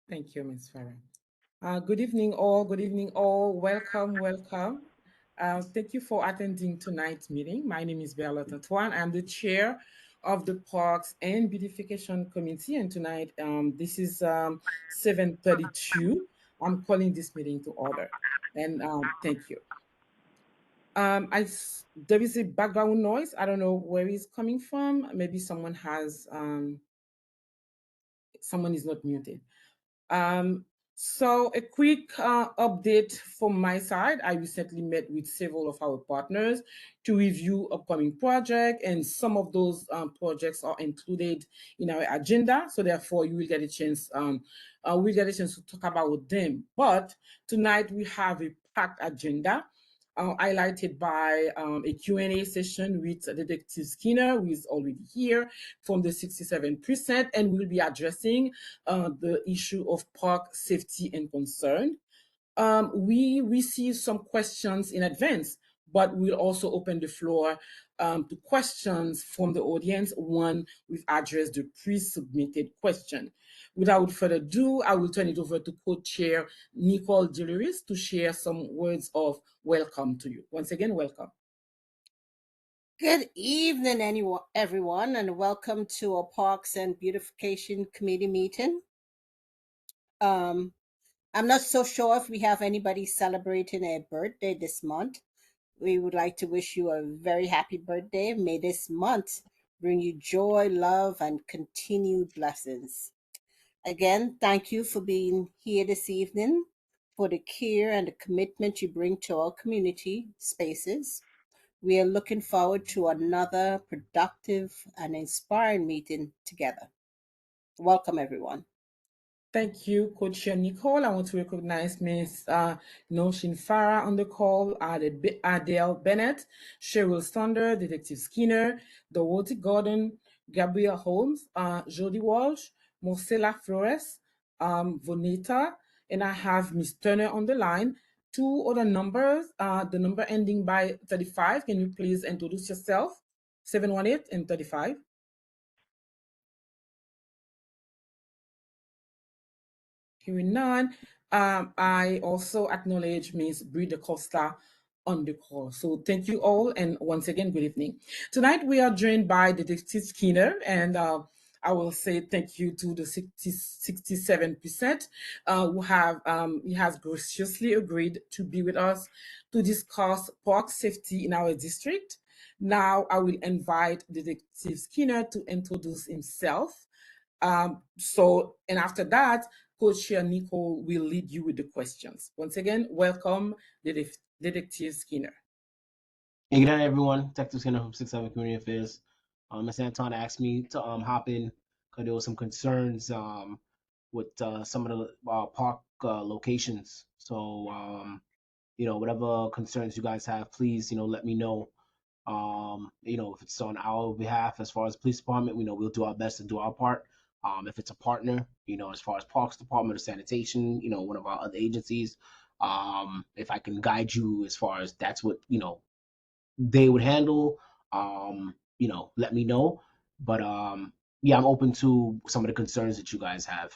Thank you, Ms. Farah. Good evening, all. Good evening, all. Welcome, welcome. Thank you for attending tonight's meeting. My name is Bella Antoine. I'm the chair of the Parks and Beautification Committee, and tonight this is 7:32. I'm calling this meeting to order, and thank you. There is a background noise. I don't know where it's coming from. Maybe someone is not muted. Um, so a quick update from my side. I recently met with several of our partners to review upcoming projects, and some of those projects are included in our agenda. So therefore, you will get a chance. We'll get a chance to talk about them. But tonight we have a packed agenda. Highlighted by a Q&A session with Detective Skinner, who is already here from the 67%, and we'll be addressing the issue of park safety and concern. We received some questions in advance, but we'll also open the floor to questions from the audience when we've addressed the pre-submitted question. Without further ado, I will turn it over to co-chair Nicole Dilleris to share some words of welcome to you. Once again, welcome. Good evening, everyone, and welcome to our Parks and Beautification Committee meeting. I'm not so sure if we have anybody celebrating a birthday this month. We would like to wish you a very happy birthday. May this month bring you joy, love, and continued blessings. Again, thank you for being here this evening, for the care and the commitment you bring to our community spaces. We are looking forward to another productive and inspiring meeting together. Welcome, everyone. Thank you, Coach Nicole. I want to recognize Ms. Noshin Farah on the call, Adele Bennett, Cheryl Sander, Detective Skinner, Dorothy Gordon, Gabriel Holmes, Jody Walsh, Marcela Flores, Vonita, and I have Miss Turner on the line. Two other numbers, the number ending by 35. Can you please introduce yourself? 718 and 35. Hearing none, I also acknowledge Ms. Brida Costa on the call. So thank you all, and once again, good evening. Tonight we are joined by Detective Skinner, and I will say thank you to the 67% who he has graciously agreed to be with us to discuss park safety in our district. Now I will invite Detective Skinner to introduce himself. And after that, Coach Chair Nico will lead you with the questions. Once again, welcome, Detective Skinner. Hey, good night, everyone. Detective Skinner from 6-7 Community Affairs. Ms. Anton asked me to hop in because there was some concerns with some of the park locations. So, whatever concerns you guys have, please, let me know. If it's on our behalf, as far as police department, we'll do our best to do our part. If it's a partner, as far as Parks Department or sanitation, one of our other agencies, if I can guide you as far as that's what, they would handle, let me know. But yeah, I'm open to some of the concerns that you guys have.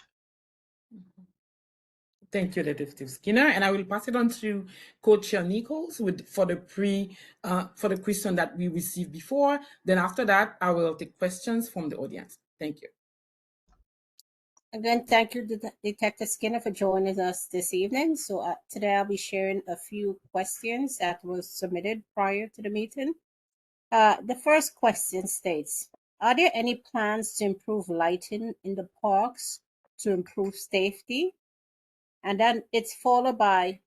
Thank you, Detective Skinner, and I will pass it on to Coach Nichols for the question that we received before. Then after that, I will take questions from the audience. Thank you. Again, thank you, Detective Skinner, for joining us this evening. So today I'll be sharing a few questions that were submitted prior to the meeting. The first question states, are there any plans to improve lighting in the parks to improve safety? And then it's followed by,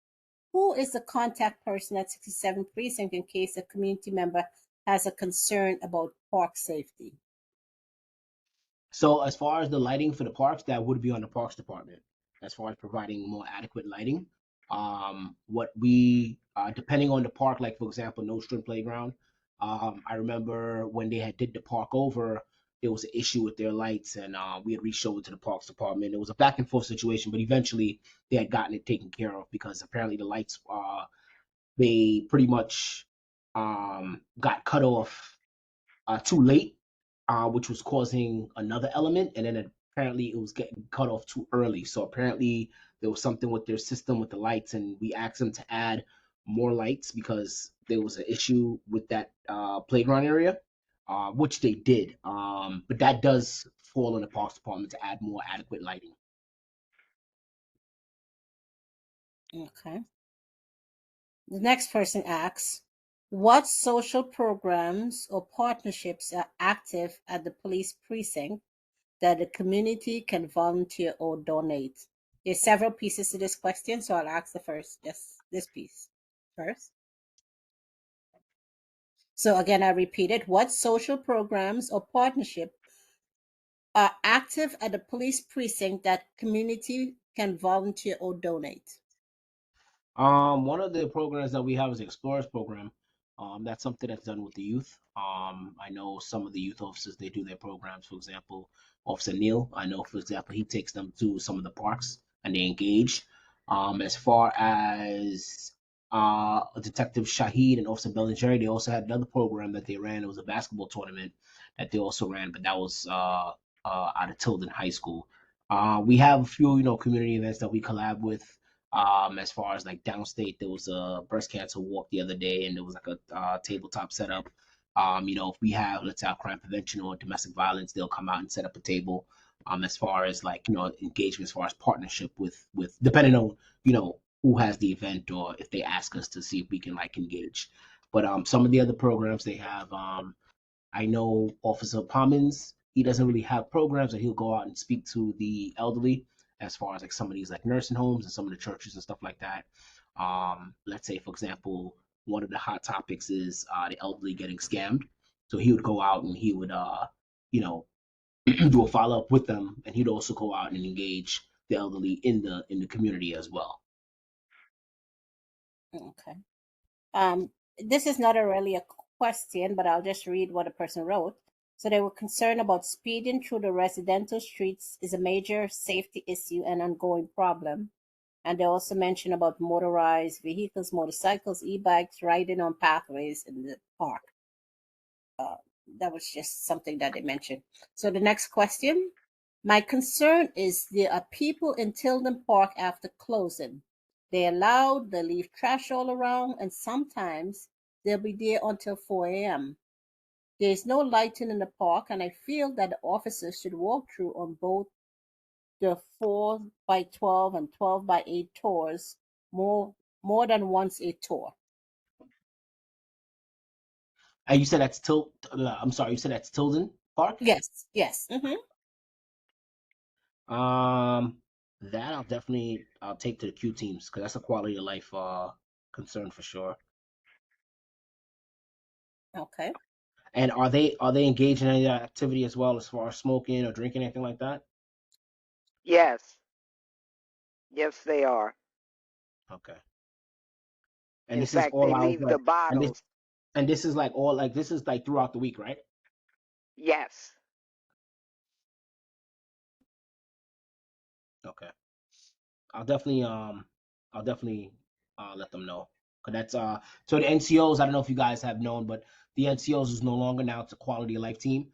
who is the contact person at 67 Precinct in case a community member has a concern about park safety? So as far as the lighting for the parks, that would be on the Parks Department. As far as providing more adequate lighting, what we depending on the park, like for example, No String Playground. I remember when they had did the park over, there was an issue with their lights, and we had reached over to the Parks Department. It was a back and forth situation, but eventually they had gotten it taken care of because apparently the lights they pretty much got cut off too late, which was causing another element, and then apparently it was getting cut off too early. So apparently there was something with their system with the lights, and we asked them to add more lights because there was an issue with that playground area, which they did. But that does fall on the Parks Department to add more adequate lighting. Okay. The next person asks, what social programs or partnerships are active at the police precinct that the community can volunteer or donate? There's several pieces to this question, so I'll ask the first, just this piece first. So again, I repeat it. What social programs or partnership are active at the police precinct that community can volunteer or donate? One of the programs that we have is the Explorers program. That's something that's done with the youth. I know some of the youth officers they do their programs. For example, Officer Neil, I know for example he takes them to some of the parks and they engage. As far as Detective Shahid and Officer Bellinger, they also had another program that they ran. It was a basketball tournament that they also ran, but that was out of Tilden High School. We have a few, community events that we collab with. As far as like downstate, there was a breast cancer walk the other day, and there was like a tabletop setup. If we have, let's say, our crime prevention or domestic violence, they'll come out and set up a table. As far as like engagement, as far as partnership with depending on who has the event or if they ask us to see if we can like engage. But some of the other programs they have, I know Officer Pommins, he doesn't really have programs, and he'll go out and speak to the elderly as far as like some of these like nursing homes and some of the churches and stuff like that. Let's say, for example, one of the hot topics is the elderly getting scammed. So he would go out and he would, you know, do a follow up with them, and he'd also go out and engage the elderly in the community as well. Okay. This is not a really a question, but I'll just read what a person wrote. So they were concerned about speeding through the residential streets is a major safety issue and ongoing problem. And they also mentioned about motorized vehicles, motorcycles, e-bikes riding on pathways in the park. Uh, that was just something that they mentioned. So the next question. My concern is there are people in Tilden Park after closing. They're loud, they leave trash all around, and sometimes they'll be there until 4 a.m. There is no lighting in the park, and I feel that the officers should walk through on both the 4 by 12 and 12 by 8 tours more than once a tour. And you said that's I'm sorry, you said that's Tilden Park. Yes, yes. Um, that I'll take to the Q teams because that's a quality of life concern for sure. Okay. And are they engaged in any activity as well as far as smoking or drinking anything like that? Yes, yes, they are. Okay. And In this is fact, all they hours leave the like bottles. and this is like all like this is like throughout the week, right? Yes, Okay. I'll definitely I'll definitely let them know. Cause that's so the NCOs, I don't know if you guys have known, but the NCOs is no longer now it's a quality of life team.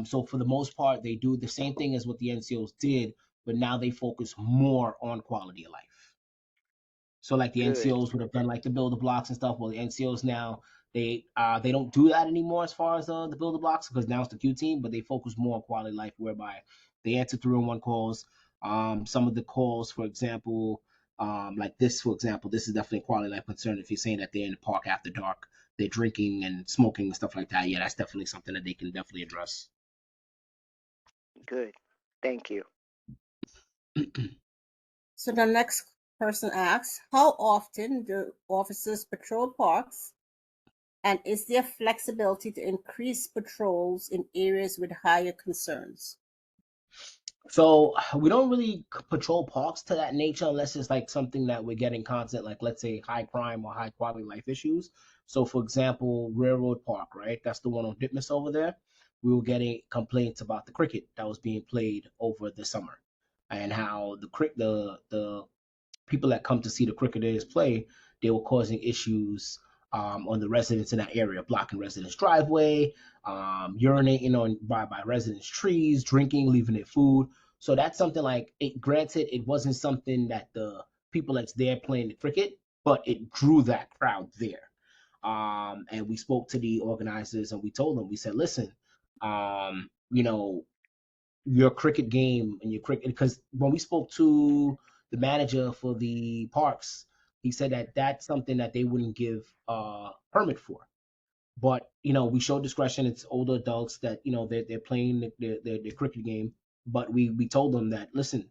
So for the most part they do the same thing as what the NCOs did, but now they focus more on quality of life. So like the good, NCOs would have done like the builder blocks and stuff. Well, the NCOs now they don't do that anymore as far as the builder blocks because now it's the Q team, but they focus more on quality of life whereby they answer 311 calls. Some of the calls, for example, like this, for example, this is definitely a quality of life concern. If you're saying that they're in the park after dark, they're drinking and smoking and stuff like that, yeah, that's definitely something that they can definitely address. good. Thank you. So the next person asks, how often do officers patrol parks? And is there flexibility to increase patrols in areas with higher concerns? So we don't really patrol parks to that nature unless it's like something that we're getting content, like let's say high crime or high quality life issues. So for example, Railroad Park, right? That's the one on Ditmas over there. We were getting complaints about the cricket that was being played over the summer, and how the people that come to see the cricketers play, they were causing issues on the residents in that area, blocking residents' driveway, urinating on by residents' trees, drinking, leaving their food. So that's something like it. Granted, it wasn't something that the people that's there playing the cricket, but it drew that crowd there. And we spoke to the organizers and we told them, we said, listen, you know, your cricket game and your cricket, because when we spoke to the manager for the parks, he said that that's something that they wouldn't give a permit for. But we show discretion. It's older adults that they're playing their cricket game. But we told them that, listen,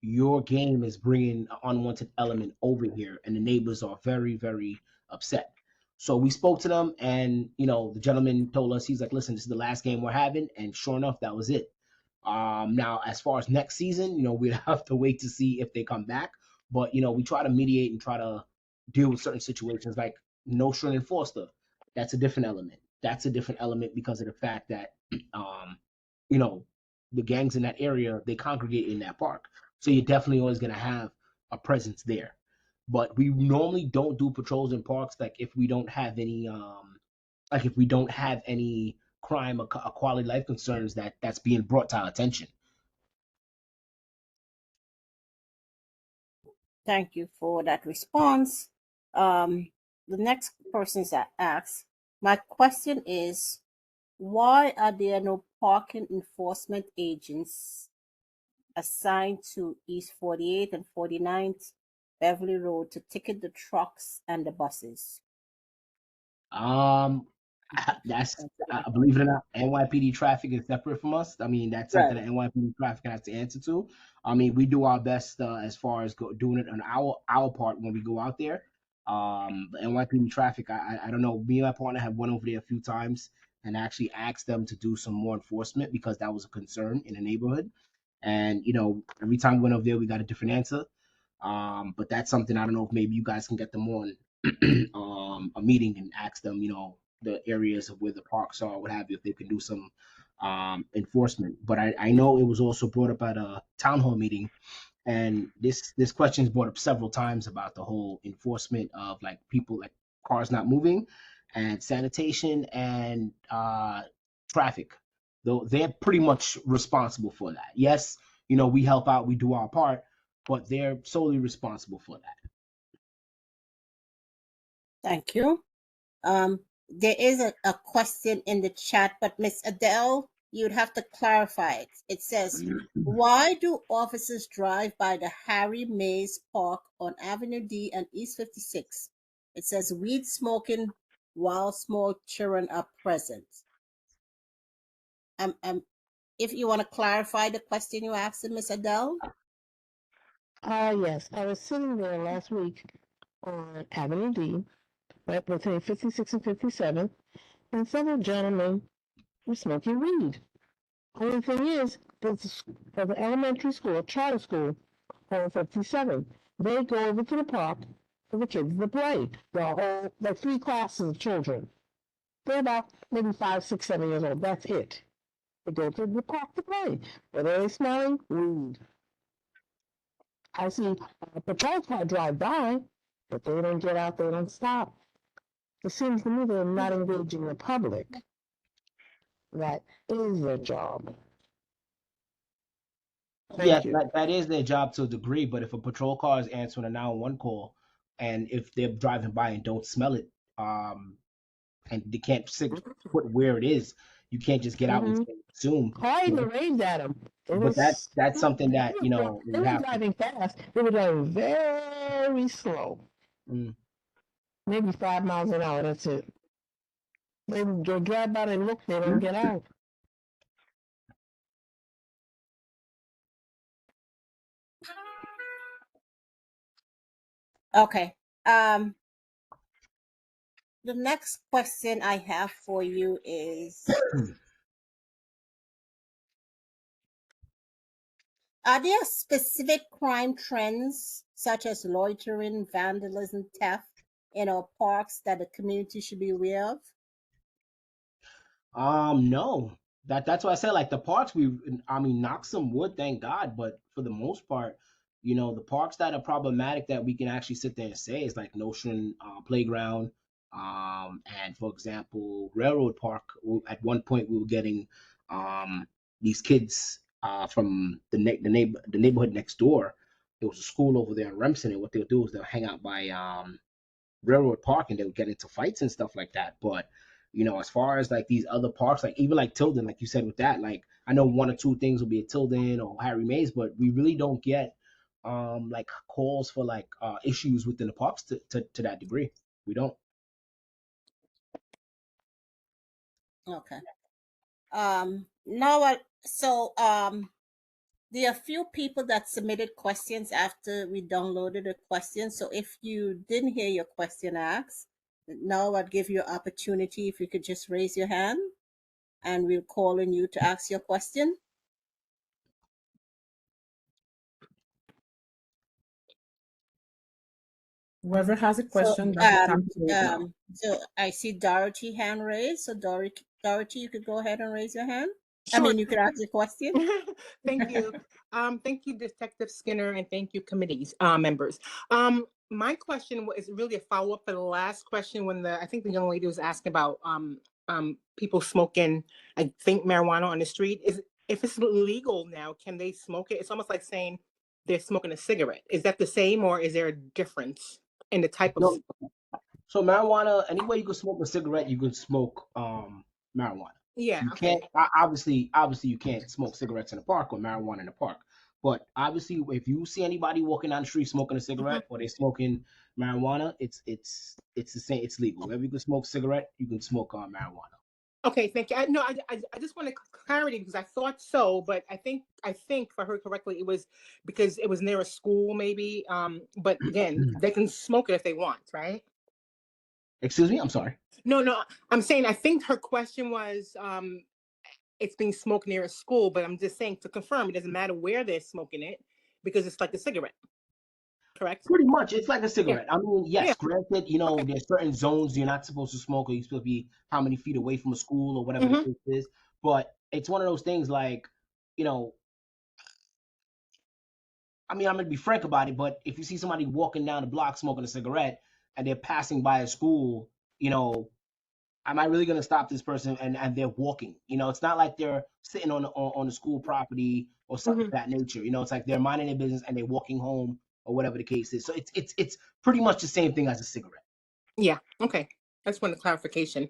your game is bringing an unwanted element over here, and the neighbors are very, very upset. So we spoke to them, and the gentleman told us, he's like, listen, this is the last game we're having, and sure enough, that was it. Now, as far as next season, we'd have to wait to see if they come back. But we try to mediate and try to deal with certain situations, like Nostrand and Foster. That's a different element. That's a different element because of the fact that, you know, the gangs in that area, they congregate in that park. So you're definitely always going to have a presence there. But we normally don't do patrols in parks, like if we don't have any crime or quality life concerns that's being brought to our attention. Thank you for that response. The next person that asks, my question is, why are there no parking enforcement agents assigned to East 48th and 49th Beverly Road to ticket the trucks and the buses? Um, that's believe it or not, NYPD traffic is separate from us. I mean, that's something Right. that NYPD traffic has to answer to. I mean, we do our best as far as doing it on our part when we go out there. The NYPD traffic, I don't know. Me and my partner have went over there a few times and actually asked them to do some more enforcement because that was a concern in the neighborhood. And every time we went over there, we got a different answer. But that's something I don't know if maybe you guys can get them on a meeting and ask them, the areas of where the parks are, what have you, if they can do some enforcement. But I know it was also brought up at a town hall meeting, and this question is brought up several times about the whole enforcement of like people, like cars not moving, and sanitation and traffic. Though they're pretty much responsible for that. Yes, we help out, we do our part, but they're solely responsible for that. Thank you. There is a question in the chat, but Miss Adele, you'd have to clarify it. It says, why do officers drive by the Harry Mays Park on Avenue D and East 56? It says weed smoking while small children are present. If you want to clarify the question you asked, Miss Adele. Yes, I was sitting there last week on Avenue D, right between 56 and 57, and several gentlemen were smoking weed. Only thing is, there's an elementary school, charter school, on 57. They go over to the park for the kids to play. The whole, like 3 classes of children. They're about maybe 5, 6, 7 years old. That's it. They go to the park to play. What are they smelling? Weed. I see a patrol car drive by, but they don't get out, they don't stop. It seems to me they're not engaging the public. That is their job. Yeah, Thank you. that is their job to a degree, but if a patrol car is answering a 911 call, and if they're driving by and don't smell it, and they can't put where it is, you can't just get out and Mm-hmm. assume. I even waved at them. It But was that's something that they we were have to. driving fast. They were driving very slow, Mm. maybe 5 miles an hour. That's it. They drive by and look. They don't get out. Okay. The next question I have for you is, are there specific crime trends such as loitering, vandalism, theft in our parks that the community should be aware of? No. That's why I said, like, the parks, I mean, knock some wood, thank God, but for the most part, the parks that are problematic that we can actually sit there and say is like Notion Playground, and for example, Railroad Park. At one point, we were getting these kids from the neighborhood next door. There was a school over there in Remsen, and what they'll do is they'll hang out by Railroad Park, and they'll get into fights and stuff like that. But as far as like these other parks, like even like Tilden, like you said with that, like I know one or two things will be at Tilden or Harry Mays, but we really don't get like calls for like issues within the parks to that degree. We don't. Okay. Now what? So there are a few people that submitted questions after we downloaded a question. So if you didn't hear your question asked, now I'd give you an opportunity if you could just raise your hand, and we'll call on you to ask your question. Whoever has a So question, that's the time to do it now. so I see Dorothy hand raised. So Dorothy, you could go ahead and raise your hand. I Sure. mean, you could ask your question. Thank you. Thank you, Detective Skinner, and thank you, committees members. My question is really a follow-up for the last question when I think the young lady was asking about people smoking, I think, marijuana on the street. If it's legal now, can they smoke it? It's almost like saying they're smoking a cigarette. Is that the same, or is there a difference in the type of? No. So marijuana, anywhere you can smoke a cigarette, you can smoke marijuana. Yeah. You Okay. can't obviously you can't smoke cigarettes in the park or marijuana in the park. But obviously, if you see anybody walking down the street smoking a cigarette or they're smoking marijuana, it's the same. It's legal. Wherever you can smoke cigarette, you can smoke marijuana. Okay, thank you. I just wanted clarity because I thought so, but I think if I heard correctly, it was because it was near a school, maybe. But again, they can smoke it if they want, right? Excuse me, I'm sorry. No, I'm saying I think her question was it's being smoked near a school, but I'm just saying to confirm, it doesn't matter where they're smoking it because it's like a cigarette, correct? Pretty much, it's like a Yeah. cigarette. I mean, Yeah. yes, granted, Okay. there's certain zones you're not supposed to smoke, or you're supposed to be how many feet away from a school or whatever the case is. But it's one of those things like, I mean, I'm gonna be frank about it, but if you see somebody walking down the block smoking a cigarette and they're passing by a school, am I really gonna stop this person and they're walking? It's not like they're sitting on the school property or something of that nature. It's like they're minding their business and they're walking home or whatever the case is. So it's pretty much the same thing as a cigarette. Yeah. Okay. I just wanted clarification.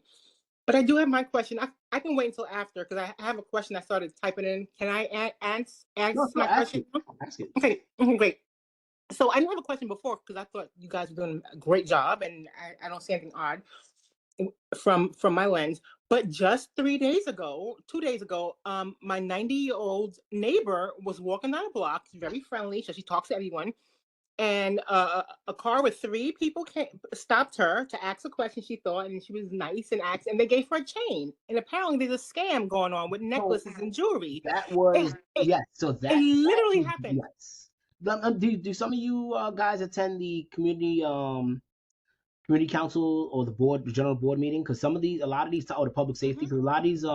But I do have my question. I can wait until after because I have a question I started typing in. Can I ask No, my ask question? it. Ask it. Okay, great. So I didn't have a question before because I thought you guys were doing a great job, and I don't see anything odd from my lens. But just 2 days ago, my 90-year-old neighbor was walking down the block, very friendly, so she talks to everyone. And a car with 3 people stopped her to ask a question she thought, and she was nice and asked, and they gave her a chain. And apparently, there's a scam going on with necklaces and jewelry. That was yes. So It that literally happened. yes. Do some of you guys attend the community council or the general board meeting? Because a lot of these, or the public safety, because a lot of these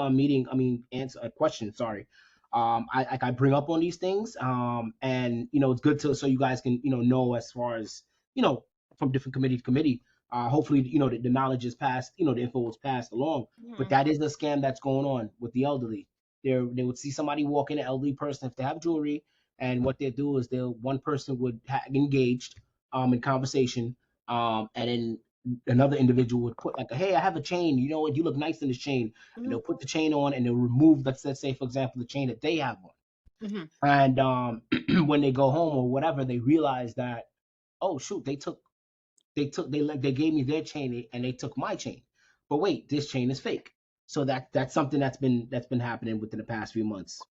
answer questions, sorry, I bring up on these things, and it's good so you guys can know as far as from different committee to committee. Hopefully, the knowledge is passed, the info was passed along. But that is a scam that's going on with the elderly. They would see somebody walking, an elderly person, if they have jewelry, and what they do is one person would engaged in conversation, and then another individual would put like, hey, I have a chain. You know what? You look nice in this chain. And they'll put the chain on and they'll remove, let's say, for example, the chain that they have on. And when they go home or whatever, they realize that, oh shoot, they gave me their chain and they took my chain. But wait, this chain is fake. So that's something that's been happening within the past few months.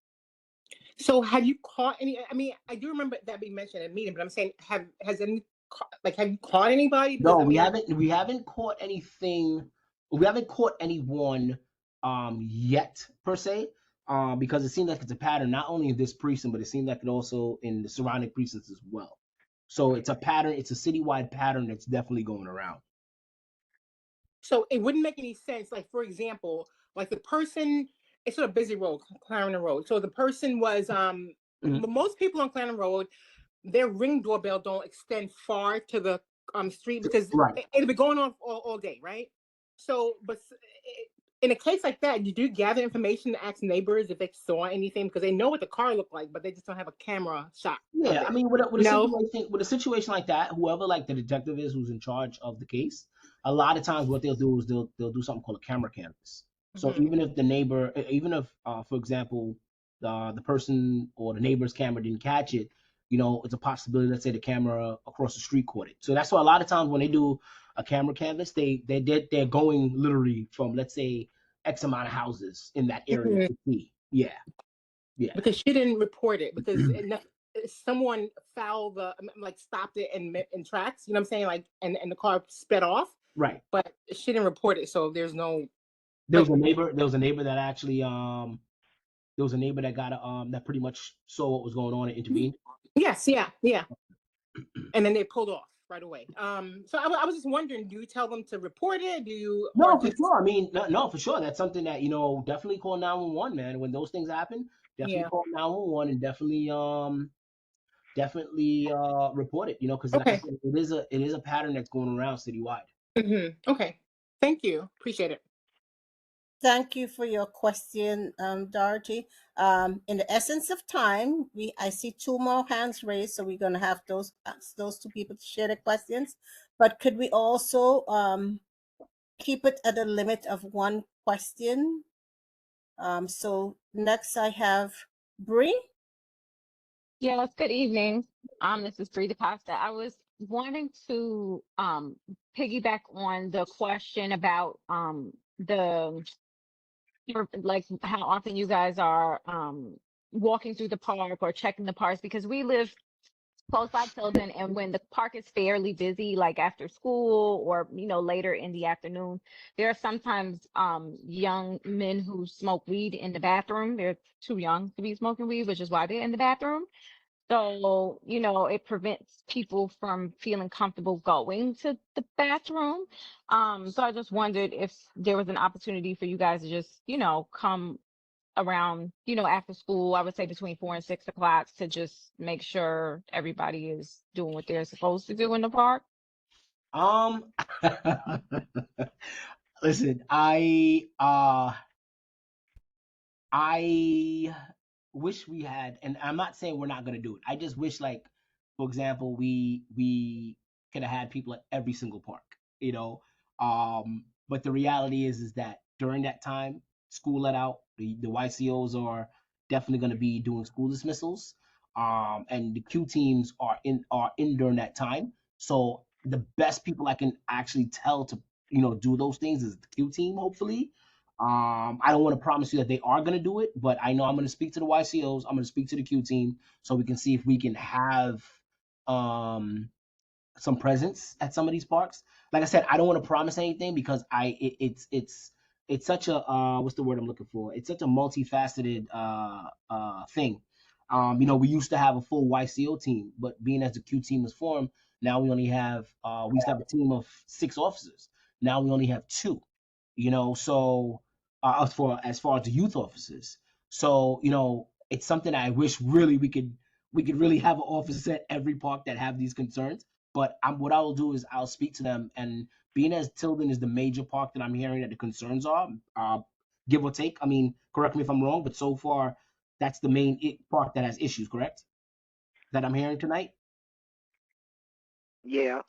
So have you caught any? I mean, I do remember that being mentioned at a meeting, but I'm saying, have you caught anybody? Because No, I we mean, haven't caught anything. We haven't caught anyone yet per se. Because it seems like it's a pattern not only in this precinct, but it seems like it also in the surrounding precincts as well. So it's a pattern, it's a citywide pattern that's definitely going around. so it wouldn't make any sense. Like, for example, like the person, it's sort of busy road, Clarendon Road. So the person was most people on Clarendon Road, their Ring doorbell don't extend far to the street because Right. it'll be going on all day, right? So, but in a case like that, you do gather information to ask neighbors if they saw anything because they know what the car looked like, but they just don't have a camera shot of Yeah, I it. mean, No. with a situation like that, whoever like the detective is who's in charge of the case, a lot of times what they'll do is they'll do something called a camera canvas. So Mhm. even if the neighbor, even if, for example, the person or the neighbor's camera didn't catch it, it's a possibility. Let's say the camera across the street caught it. So that's why a lot of times when they do a camera canvas, they're going literally from, let's say, X amount of houses in that area Mhm. to see. Yeah, yeah. Because she didn't report it because someone fouled like stopped it in tracks. You know what I'm saying? Like, and the car sped off, Right. but she didn't report it, so there's no. There was But a neighbor. There was a neighbor that actually there was a neighbor that got that pretty much saw what was going on and intervened. yes, yeah, yeah, and then they pulled off right away. So I was just wondering, do you tell them to report it? Do you or No, for just sure. I mean, no, for sure. That's something that definitely call 911, man. When those things happen, definitely yeah? call 911 and definitely report it. Because like I Okay. said, it is a pattern that's going around citywide. Okay. Thank you. Appreciate it. Thank you for your question, Dorothy. In the essence of time, I see two more hands raised, so we're going to have ask those two people to share their questions. But could we also keep it at a limit of one question? So next I have Bree. Yes, good evening. This is Frida Costa. I was wanting to piggyback on the question about the like how often you guys are walking through the park or checking the parks because we live close by Tilden, and when the park is fairly busy, like after school or later in the afternoon, there are sometimes young men who smoke weed in the bathroom. They're too young to be smoking weed, which is why they're in the bathroom. So, it prevents people from feeling comfortable going to the bathroom. So I just wondered if there was an opportunity for you guys to just, come around, after school, I would say between 4 and 6 o'clock to just make sure everybody is doing what they're supposed to do in the park. Um, listen, I wish we had, and I'm not saying we're not gonna do it. I just wish, like, for example, we could have had people at every single park, you know. But the reality is that during that time, school let out. The YCOs are definitely gonna be doing school dismissals. And the Q teams are in during that time. So the best people I can actually tell to do those things is the Q team, hopefully. I don't want to promise you that they are going to do it, but I know I'm going to speak to the YCOs. I'm going to speak to the Q team so we can see if we can have um, some presence at some of these parks. Like I said, I don't want to promise anything because it's such a what's the word I'm looking for? It's such a multifaceted thing. We used to have a full YCO team, but being as the Q team was formed, now we used to have a team of 6 officers. Now we only have 2. So as far as the youth officers, so it's something I wish really we could really have an officer at every park that have these concerns. But what I will do is I'll speak to them, and being as Tilden is the major park that I'm hearing that the concerns are, give or take. I mean, correct me if I'm wrong, but so far that's the main park that has issues. Correct? That I'm hearing tonight. Yeah.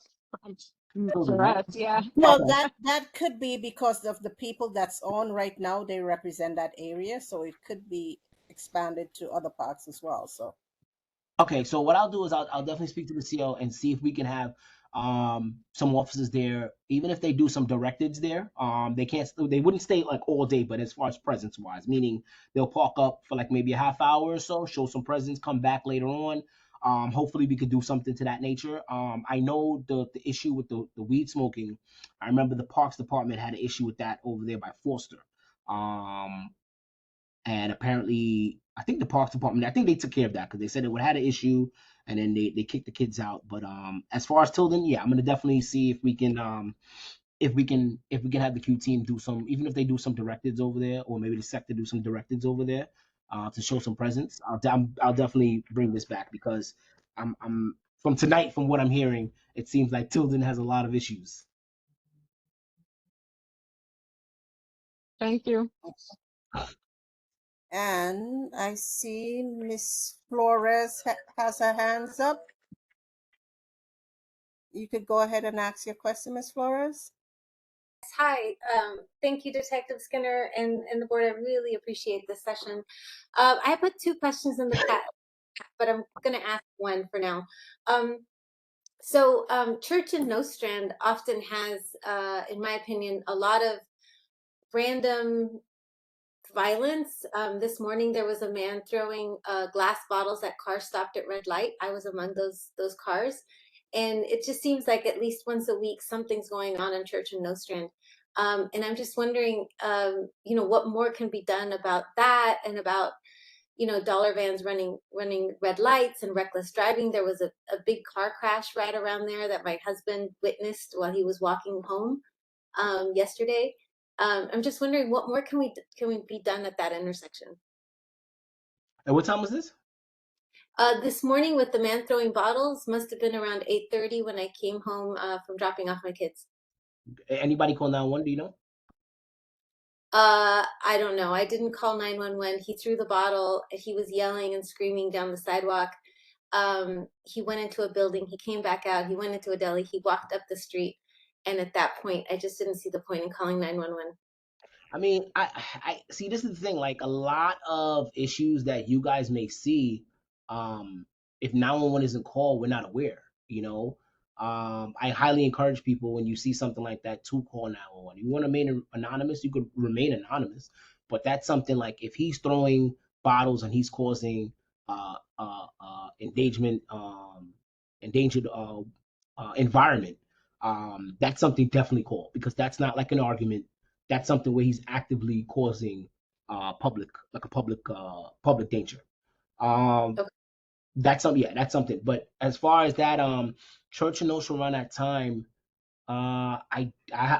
Tilden, right? Correct. Yeah. No, Okay. that could be because of the people that's on right now. They represent that area, so it could be expanded to other parks as well. So Okay, so what I'll do is I'll definitely speak to the CO and see if we can have some officers there, even if they do some directives there. They wouldn't stay like all day, but as far as presence wise, meaning they'll park up for like maybe a half hour or so, show some presence, come back later on. Hopefully we could do something to that nature. I know the issue with the weed smoking. I remember the Parks Department had an issue with that over there by Foster. Um, and apparently I think the Parks Department, I think they took care of that because they said it would had an issue, and then they kicked the kids out. But as far as Tilden, yeah, I'm gonna definitely see if we can have the Q team do some, even if they do some directives over there, or maybe the sector do some directives over there to show some presence. I'll definitely bring this back because I'm from tonight, from what I'm hearing, it seems like Tilden has a lot of issues. Thank you. And I see Miss Flores has her hands up. You could go ahead and ask your question, Miss Flores. Hi, thank you, Detective Skinner and the board. I really appreciate this session. I put two questions in the chat, but I'm going to ask one for now. Church in Nostrand often has, in my opinion, a lot of random violence. This morning there was a man throwing glass bottles at cars stopped at red light. I was among those cars, and it just seems like at least once a week something's going on in Church in Nostrand. And I'm just wondering, what more can be done about that, and about dollar vans running red lights and reckless driving. There was a big car crash right around there that my husband witnessed while he was walking home yesterday. I'm just wondering what more can we be done at that intersection? And what time was this? This morning with the man throwing bottles, must have been around 8:30 when I came home from dropping off my kids. Anybody call 911? Do you know? I don't know. I didn't call 911. He threw the bottle. He was yelling and screaming down the sidewalk. He went into a building. He came back out. He went into a deli. He walked up the street. And at that point, I just didn't see the point in calling 911. I mean, I see. This is the thing. Like a lot of issues that you guys may see, um, if 911 isn't called, we're not aware. You know, I highly encourage people when you see something like that to call 911. You want to remain anonymous, you could remain anonymous, but that's something like if he's throwing bottles and he's causing endangered environment, that's something definitely called because that's not like an argument, that's something where he's actively causing public danger. Um, Okay. that's something. Yeah, that's something. But as far as that, Church and Ocean around that time, I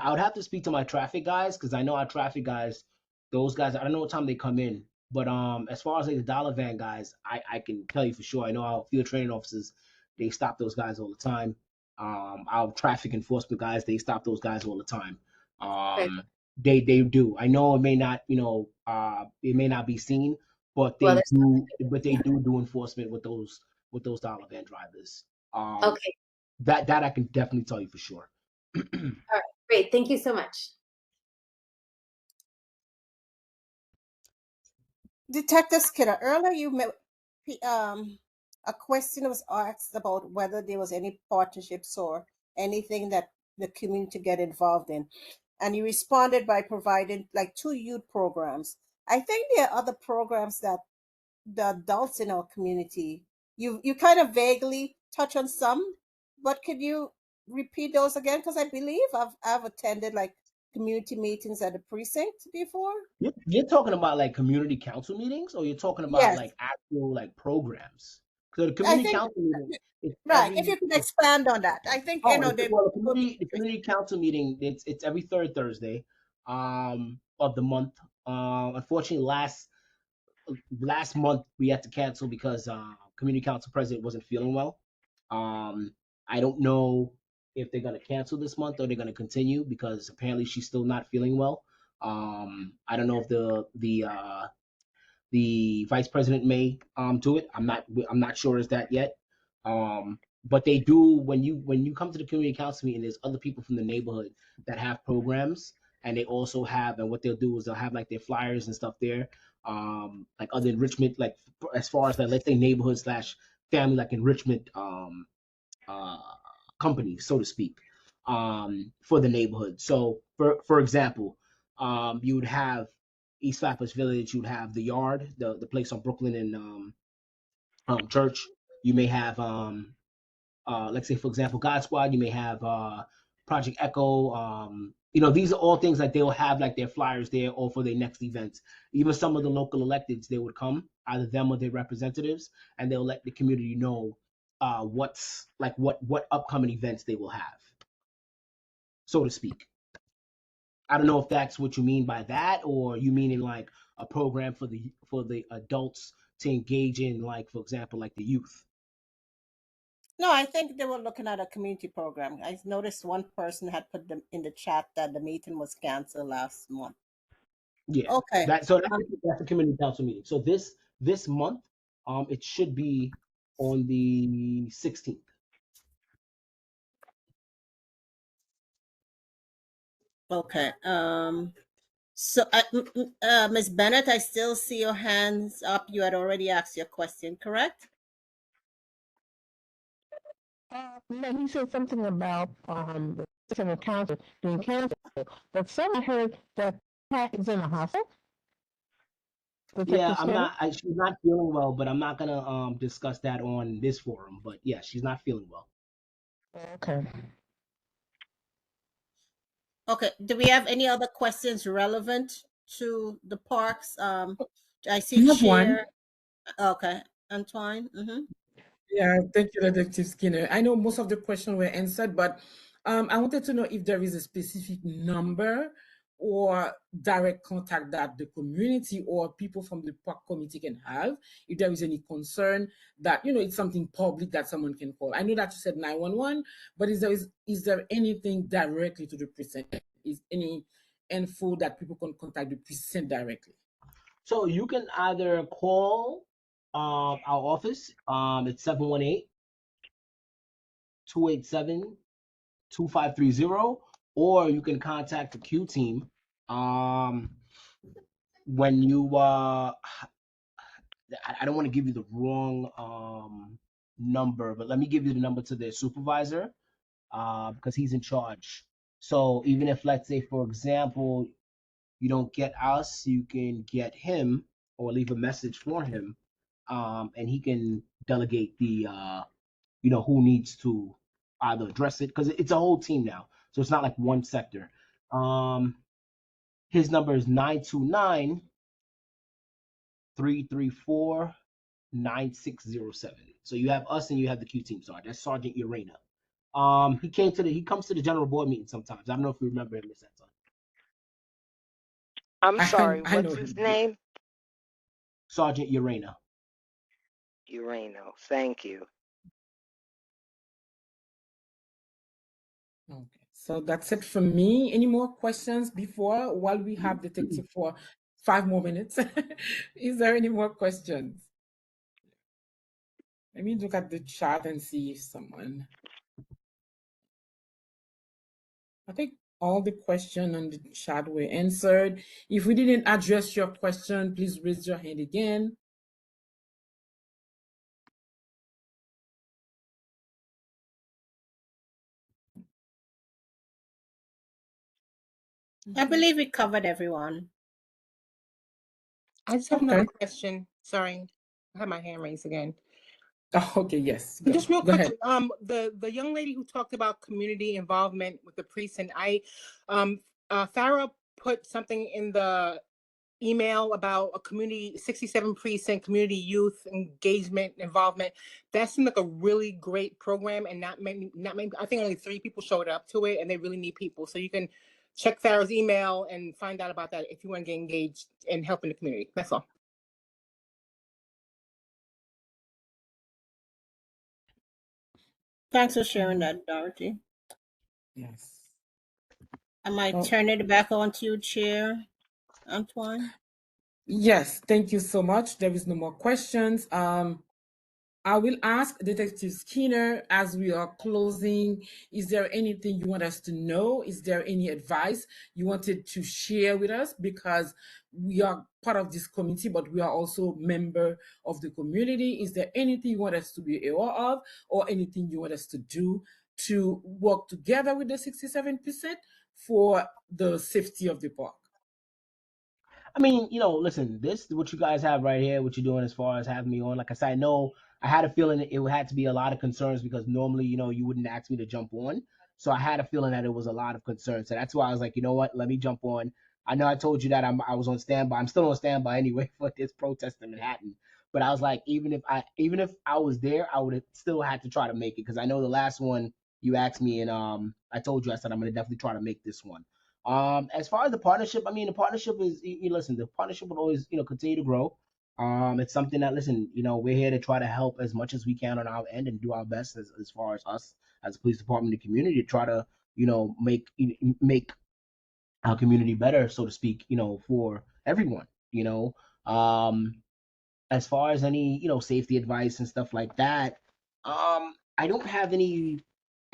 would have to speak to my traffic guys because I know our traffic guys, those guys. I don't know what time they come in, but as far as like the dollar van guys, I can tell you for sure. I know our field training officers, they stop those guys all the time. Our traffic enforcement guys, they stop those guys all the time. Okay. They do. I know it may not, it may not be seen, but Well, they there's do. But they do enforcement with those dollar van drivers. okay. That I can definitely tell you for sure. All right. Great. Thank you so much. Detective Skinner, earlier you met, a question was asked about whether there was any partnerships or anything that the community get involved in, and you responded by providing like two youth programs. I think there are other programs that the adults in our community. You kind of vaguely touch on some, but could you repeat those again? Because I believe I've attended like community meetings at the precinct before. You're talking about like community council meetings, or you're talking about Yes, like actual like programs? So the I community think council meeting is right. If every. you could expand on that, I think Oh, they well, will be the interested. community council meeting, it's every third Thursday, of the month. Unfortunately, last month we had to cancel because community council president wasn't feeling well. Um, I don't know if they're gonna cancel this month or they're gonna continue because apparently she's still not feeling well. I don't know if the vice president may do it. I'm not sure as that yet. But they do when you come to the community council meeting. There's other people from the neighborhood that have programs, and they also have. And what they'll do is they'll have like their flyers and stuff there, like other enrichment, like as far as like let's say neighborhood slash family like enrichment uh, companies, so to speak, for the neighborhood. So for example, you would have East Flatbush Village, you would have the Yard, the place on Brooklyn and Church. You may have let's say for example God Squad. You may have Project Echo. These are all things that they'll have like their flyers there or for their next events. Even some of the local electeds, they would come, either them or their representatives, and they'll let the community know what upcoming events they will have, so to speak. I don't know if that's what you mean by that, or you mean in like a program for the adults to engage in, like for example, like the youth. No, I think they were looking at a community program. I noticed one person had put them in the chat that the meeting was canceled last month. Yeah. Okay. That's the community council meeting. So this month, it should be on the 16th. Okay. So, Ms. Bennett, I still see your hands up. You had already asked your question, correct? No, he said something about the center council being canceled. But some I heard that Pat is in the hospital. Yeah, Detective I'm Skinner. not. She's not feeling well, but I'm not gonna discuss that on this forum. But yeah, she's not feeling well. Okay. Okay. Do we have any other questions relevant to the parks? I see I have one. Chair. Okay, Antoine. Mm-hmm. Yeah, thank you, Detective Skinner. I know most of the questions were answered, but I wanted to know if there is a specific number or direct contact that the community or people from the park committee can have if there is any concern that it's something public that someone can call. I know that you said 911, but is there anything directly to the precinct? Is any info that people can contact the precinct directly? So you can either call our office. It's 718-287-2530, or you can contact the Q team. When you I don't want to give you the wrong number, but let me give you the number to their supervisor because he's in charge. So even if, let's say, for example, you don't get us, you can get him or leave a message for him, and he can delegate the who needs to either address it because it's a whole team now, so it's not like one sector. Um, his number is 929-334-9607. So you have us and you have the Q team. Sorry, that's Sergeant Urena. He comes to the general board meeting sometimes. I don't know if you remember him, Miss Anton. I'm I, sorry, I know what's him. his name? Sergeant Urena. Urano. Thank you. Okay, so that's it from me. Any more questions before while we have detective for 5 more minutes? Is there any more questions? Let me look at the chat and see if someone. I think all the questions on the chat were answered. If we didn't address your question, please raise your hand again. I believe we covered everyone. I just have another Okay. question. Sorry, I have my hand raised again. Oh, okay, yes. Go. Just real Go quick, ahead. the young lady who talked about community involvement with the precinct, Farah put something in the email about a community 67 precinct community youth engagement involvement. That seemed like a really great program, and not many. I think only 3 people showed up to it, and they really need people. So you can check Farah's email and find out about that if you want to get engaged in helping the community. That's all. Thanks for sharing that, Dorothy. Yes. I might Oh, turn it back on to you, Chair Antoine. yes, thank you so much. There is no more questions. I will ask Detective Skinner as we are closing. Is there anything you want us to know? Is there any advice you wanted to share with us? Because we are part of this committee, but we are also member of the community. Is there anything you want us to be aware of, or anything you want us to do to work together with the 67% for the safety of the park? I mean, listen, this what you guys have right here, what you're doing as far as having me on. Like I said, I know I had a feeling it had to be a lot of concerns because normally, you wouldn't ask me to jump on. So I had a feeling that it was a lot of concerns. So that's why I was like, you know what, let me jump on. I know I told you that I was on standby. I'm still on standby anyway for this protest in Manhattan. But I was like, even if I was there, I would have still had to try to make it because I know the last one you asked me and I told you I said I'm gonna definitely try to make this one. As far as the partnership, I mean, the partnership is, listen, the partnership will always, continue to grow. It's something that, listen, we're here to try to help as much as we can on our end and do our best as far as us as a police department and community to try to, make our community better, so to speak, for everyone. As far as any safety advice and stuff like that, I don't have any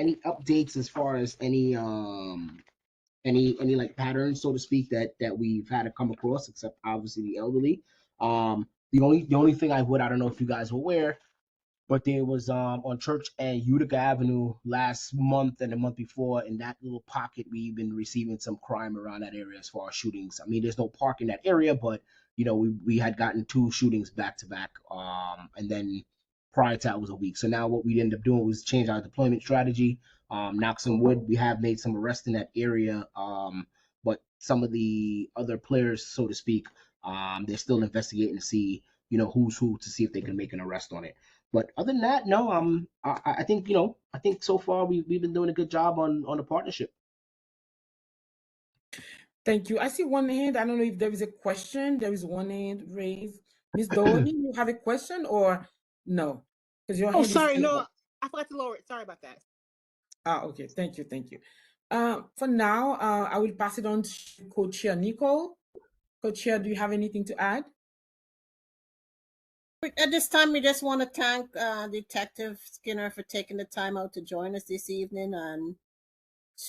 updates as far as any like patterns, so to speak, that we've had to come across, except obviously the elderly. The only thing I don't know if you guys were aware, but there was on Church and Utica Avenue last month and the month before, in that little pocket, we've been receiving some crime around that area as far as shootings. I mean, there's no park in that area, but we had gotten two shootings back to back, and then prior to that was a week. So now what we ended up doing was change our deployment strategy. Knock some wood, we have made some arrests in that area, but some of the other players, so to speak, they're still investigating to see who's who, to see if they can make an arrest on it. But other than that, no. I think I think so far we've been doing a good job on the partnership. Thank you. I see one hand. I don't know if there is a question. There is one hand raised. Miss Dolly, you have a question or no? Because your Oh, hand is sorry, still no, up. I forgot to lower it. Sorry about that. Okay. Thank you. Thank you. For now, I will pass it on to Co-Chair Nicole. Co-Chair, do you have anything to add? At this time, we just want to thank Detective Skinner for taking the time out to join us this evening and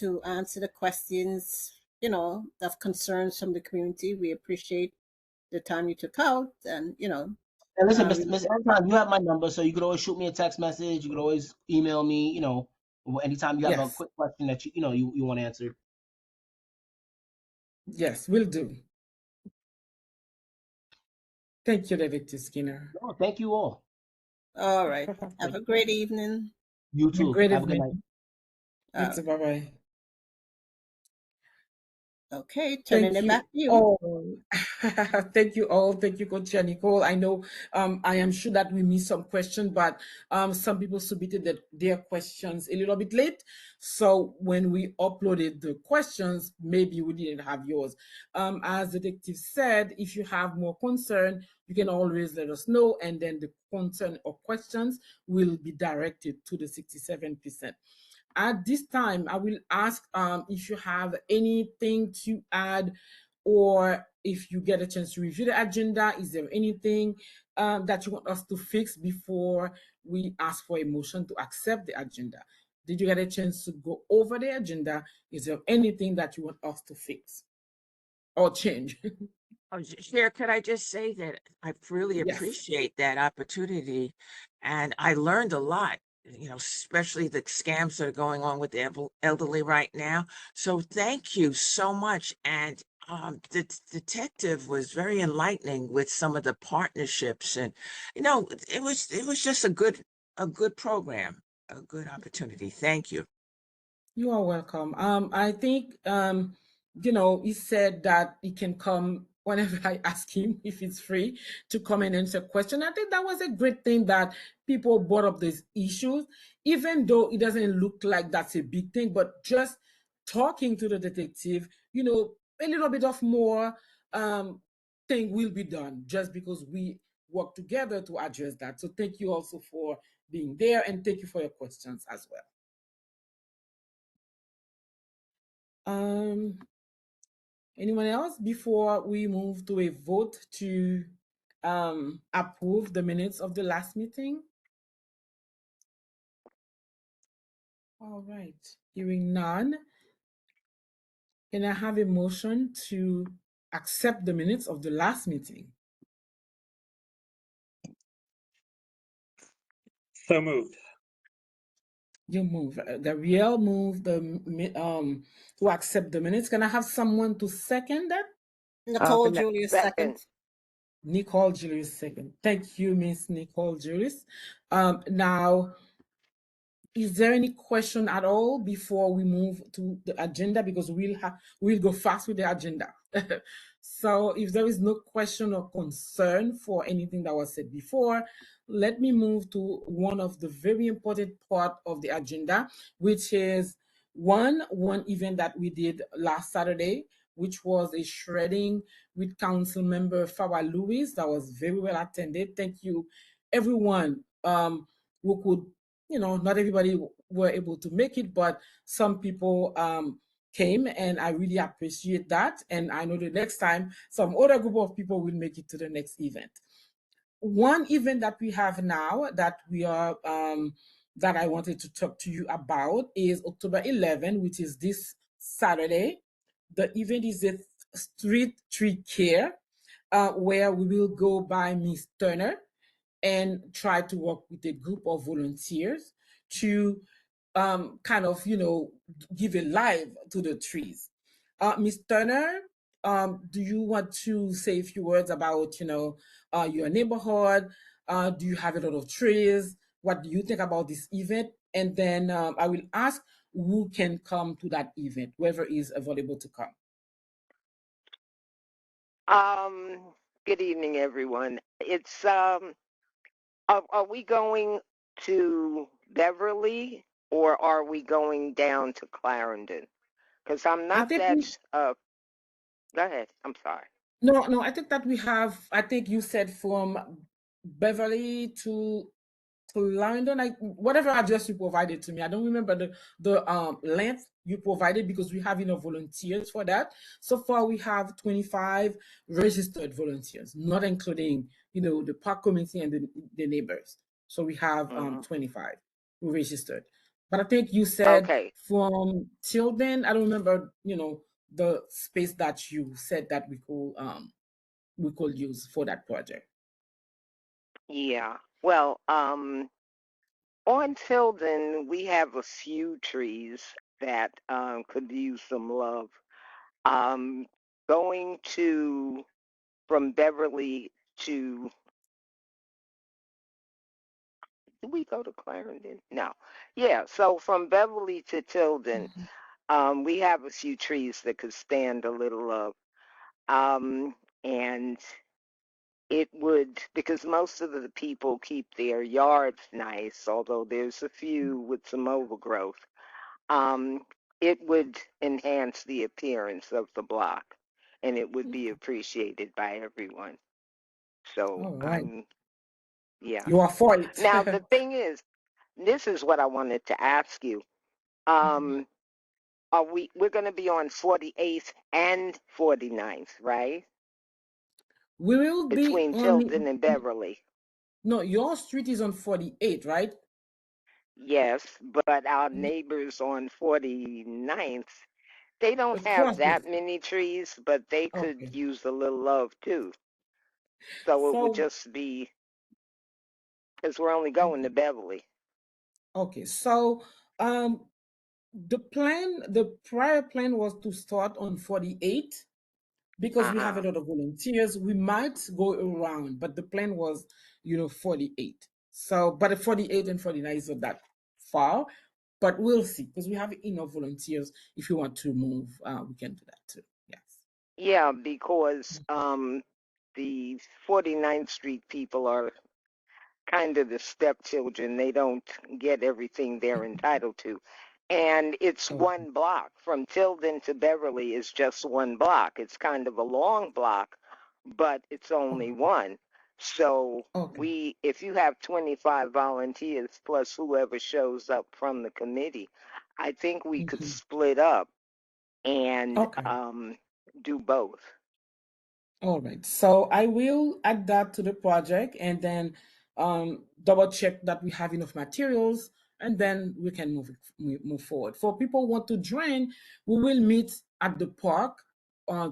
to answer the questions, of concerns from the community. We appreciate the time you took out, and And listen, we Mr. Anton, you have my number, so you could always shoot me a text message. You could always email me. Anytime you have a Yes. quick question that you want answered. Yes, will do. Thank you, Detective Skinner. No, thank you all. all right. Have a great evening. You Have a too. great Have a good night. evening. You All too. right. Bye-bye. Okay, turning Thank it you back to you. all. Thank you all. Thank you, Coach Nicole. I know I am sure that we missed some questions, but some people submitted their questions a little bit late. So when we uploaded the questions, maybe we didn't have yours. As Detective said, if you have more concern, you can always let us know, and then the concern or questions will be directed to the 67%. At this time, I will ask if you have anything to add, or if you get a chance to review the agenda. Is there anything that you want us to fix before we ask for a motion to accept the agenda? Did you get a chance to go over the agenda? Is there anything that you want us to fix or change? Oh, Chair, could I just say that I really Yes. appreciate that opportunity, and I learned a lot, especially the scams that are going on with the elderly right now. So thank you so much. And the detective was very enlightening with some of the partnerships, and it was just a good program, a good opportunity. Thank you. You are welcome. I think he said that he can come whenever I ask him if it's free to come and answer question. I think that was a great thing that people brought up these issues, even though it doesn't look like that's a big thing, but just talking to the detective, a little bit of more thing will be done just because we work together to address that. So thank you also for being there, and thank you for your questions as well. Anyone else before we move to a vote to approve the minutes of the last meeting? All right, hearing none, can I have a motion to accept the minutes of the last meeting? So moved. You move. Gabrielle moved to accept the minutes. Can I have someone to second that? Nicole Julius second. Nicole Julius second. Thank you, Miss Nicole Julius. Now, is there any question at all before we move to the agenda? Because we'll go fast with the agenda. So if there is no question or concern for anything that was said before, let me move to one of the very important part of the agenda, which is one event that we did last Saturday, which was a shredding with council member Fawa Lewis. That was very well attended. Thank you, everyone who could, not everybody were able to make it, but some people came, and I really appreciate that. And I know the next time some other group of people will make it to the next event. One event that we have now that we are that I wanted to talk to you about is October 11, which is this Saturday. The event is a street tree care, where we will go by Miss Turner and try to work with a group of volunteers to kind of, give a life to the trees. Miss Turner, do you want to say a few words about, your neighborhood? Do you have a lot of trees? What do you think about this event? And then I will ask who can come to that event, whoever is available to come. Um, Good evening, everyone. It's are we going to Beverly or are we going down to Clarendon? Because I'm I not think that. we Go ahead. I'm sorry. no, I think that we have. I think you said from Beverly to London, whatever address you provided to me, I don't remember the length you provided because we have enough volunteers for that. So far, we have 25 registered volunteers, not including the park committee and the neighbors. So we have Hmm. 25 who registered. But I think you said Okay. from children. I don't remember the space that you said that we could use for that project. Yeah. Well, on Tilden, we have a few trees that could use some love. Um, Going to from Beverly to, did we go to Clarendon? No. Yeah. So from Beverly to Tilden, Mhm. we have a few trees that could stand a little love. Um, and it would, because most of the people keep their yards nice, although there's a few with some overgrowth. Um, it would enhance the appearance of the block, and it would be Okay. appreciated by everyone. So All right. yeah. You are for it. Now the thing is, this is what I wanted to ask you. Mhm. Um, we're going to be on 48th and 49th, right? We will be Between on. Tilden and Beverly. No, your street is on 48, right? Yes, but our neighbors on 49th, they don't have Across the that street. many trees, but they could Okay. use a little love too. So it would So, just be, because we're only going to okay. Beverly. Okay. So, um, the prior plan was to start on 48 because we have a Uh-huh. lot of volunteers. We might go around, but the plan was, 48. So, but the 48 and 49 is not that far, but we'll see because we have enough volunteers. If you want to move, we can do that too. Yes. Yeah, because the 49th Street people are kind of the stepchildren. They don't get everything they're entitled to. And it's Okay. one block. From Tilden to Beverly is just one block. It's kind of a long block, but it's only Oh, one. So okay. if you have 25 volunteers plus whoever shows up from the committee, I think we could Mhm. split up and Okay. do both. All right. So I will add that to the project and then double check that we have enough materials and then we can move forward. For people who want to join, we will meet at the park,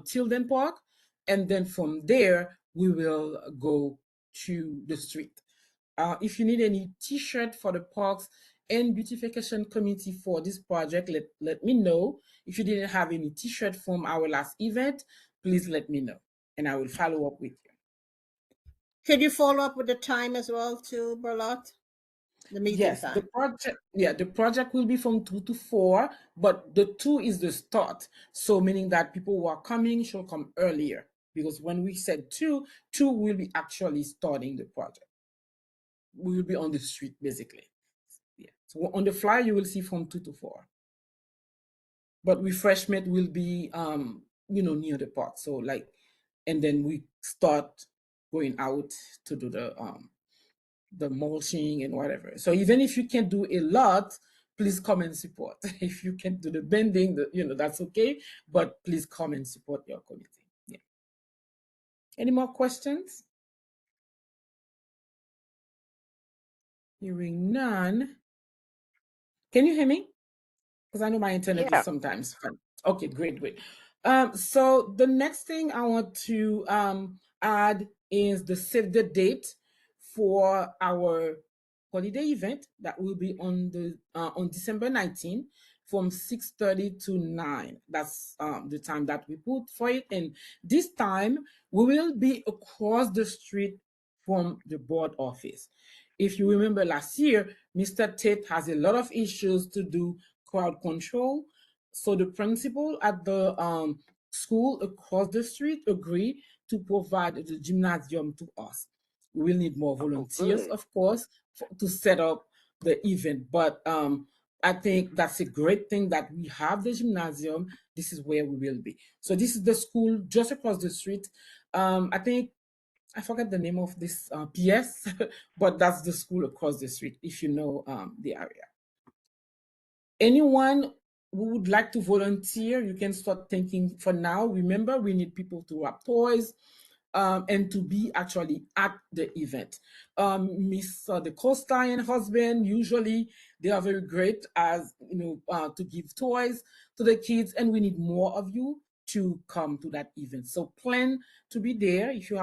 Tilden Park, and then from there we will go to the street. If you need any T-shirt for the parks and beautification committee for this project, let me know. If you didn't have any T-shirt from our last event, please let me know, and I will follow up with you. Could you follow up with the time as well, to Berlot? The meeting Yes, the time. project. Yeah, the project will be from 2 to 4, but the 2 is the start. So meaning that people who are coming should come earlier because when we said 2, 2 will be actually starting the project. We will be on the street basically. Yeah. So on the flyer you will see from 2 to 4, but refreshment will be near the park. So like, and then we start going out to do the mulching and whatever. So even if you can't do a lot, please come and support. If you can do the bending, that's okay, but please come and support your committee. Yeah. Any more questions? Hearing none. Can you hear me? Because I know my internet is Yeah. sometimes fun. Okay, great, great. So the next thing I want to add is the save the date for our holiday event that will be on December 19th from 6:30 to 9. That's the time that we put for it. And this time we will be across the street from the board office. If you remember last year, Mr. Tate has a lot of issues to do crowd control. So the principal at the school across the street agreed to provide the gymnasium to us. We will need more Oh, volunteers, good. of course, to set up the event. But I think that's a great thing that we have the gymnasium. This is where we will be. So this is the school just across the street. I think I forgot the name of this PS, but that's the school across the street. If you know the area. Anyone who would like to volunteer, you can start thinking for now. Remember, we need people to wrap toys and to be actually at the event. Miss the co-star and husband, usually they are very great as to give toys to the kids, and we need more of you to come to that event. So plan to be there. If you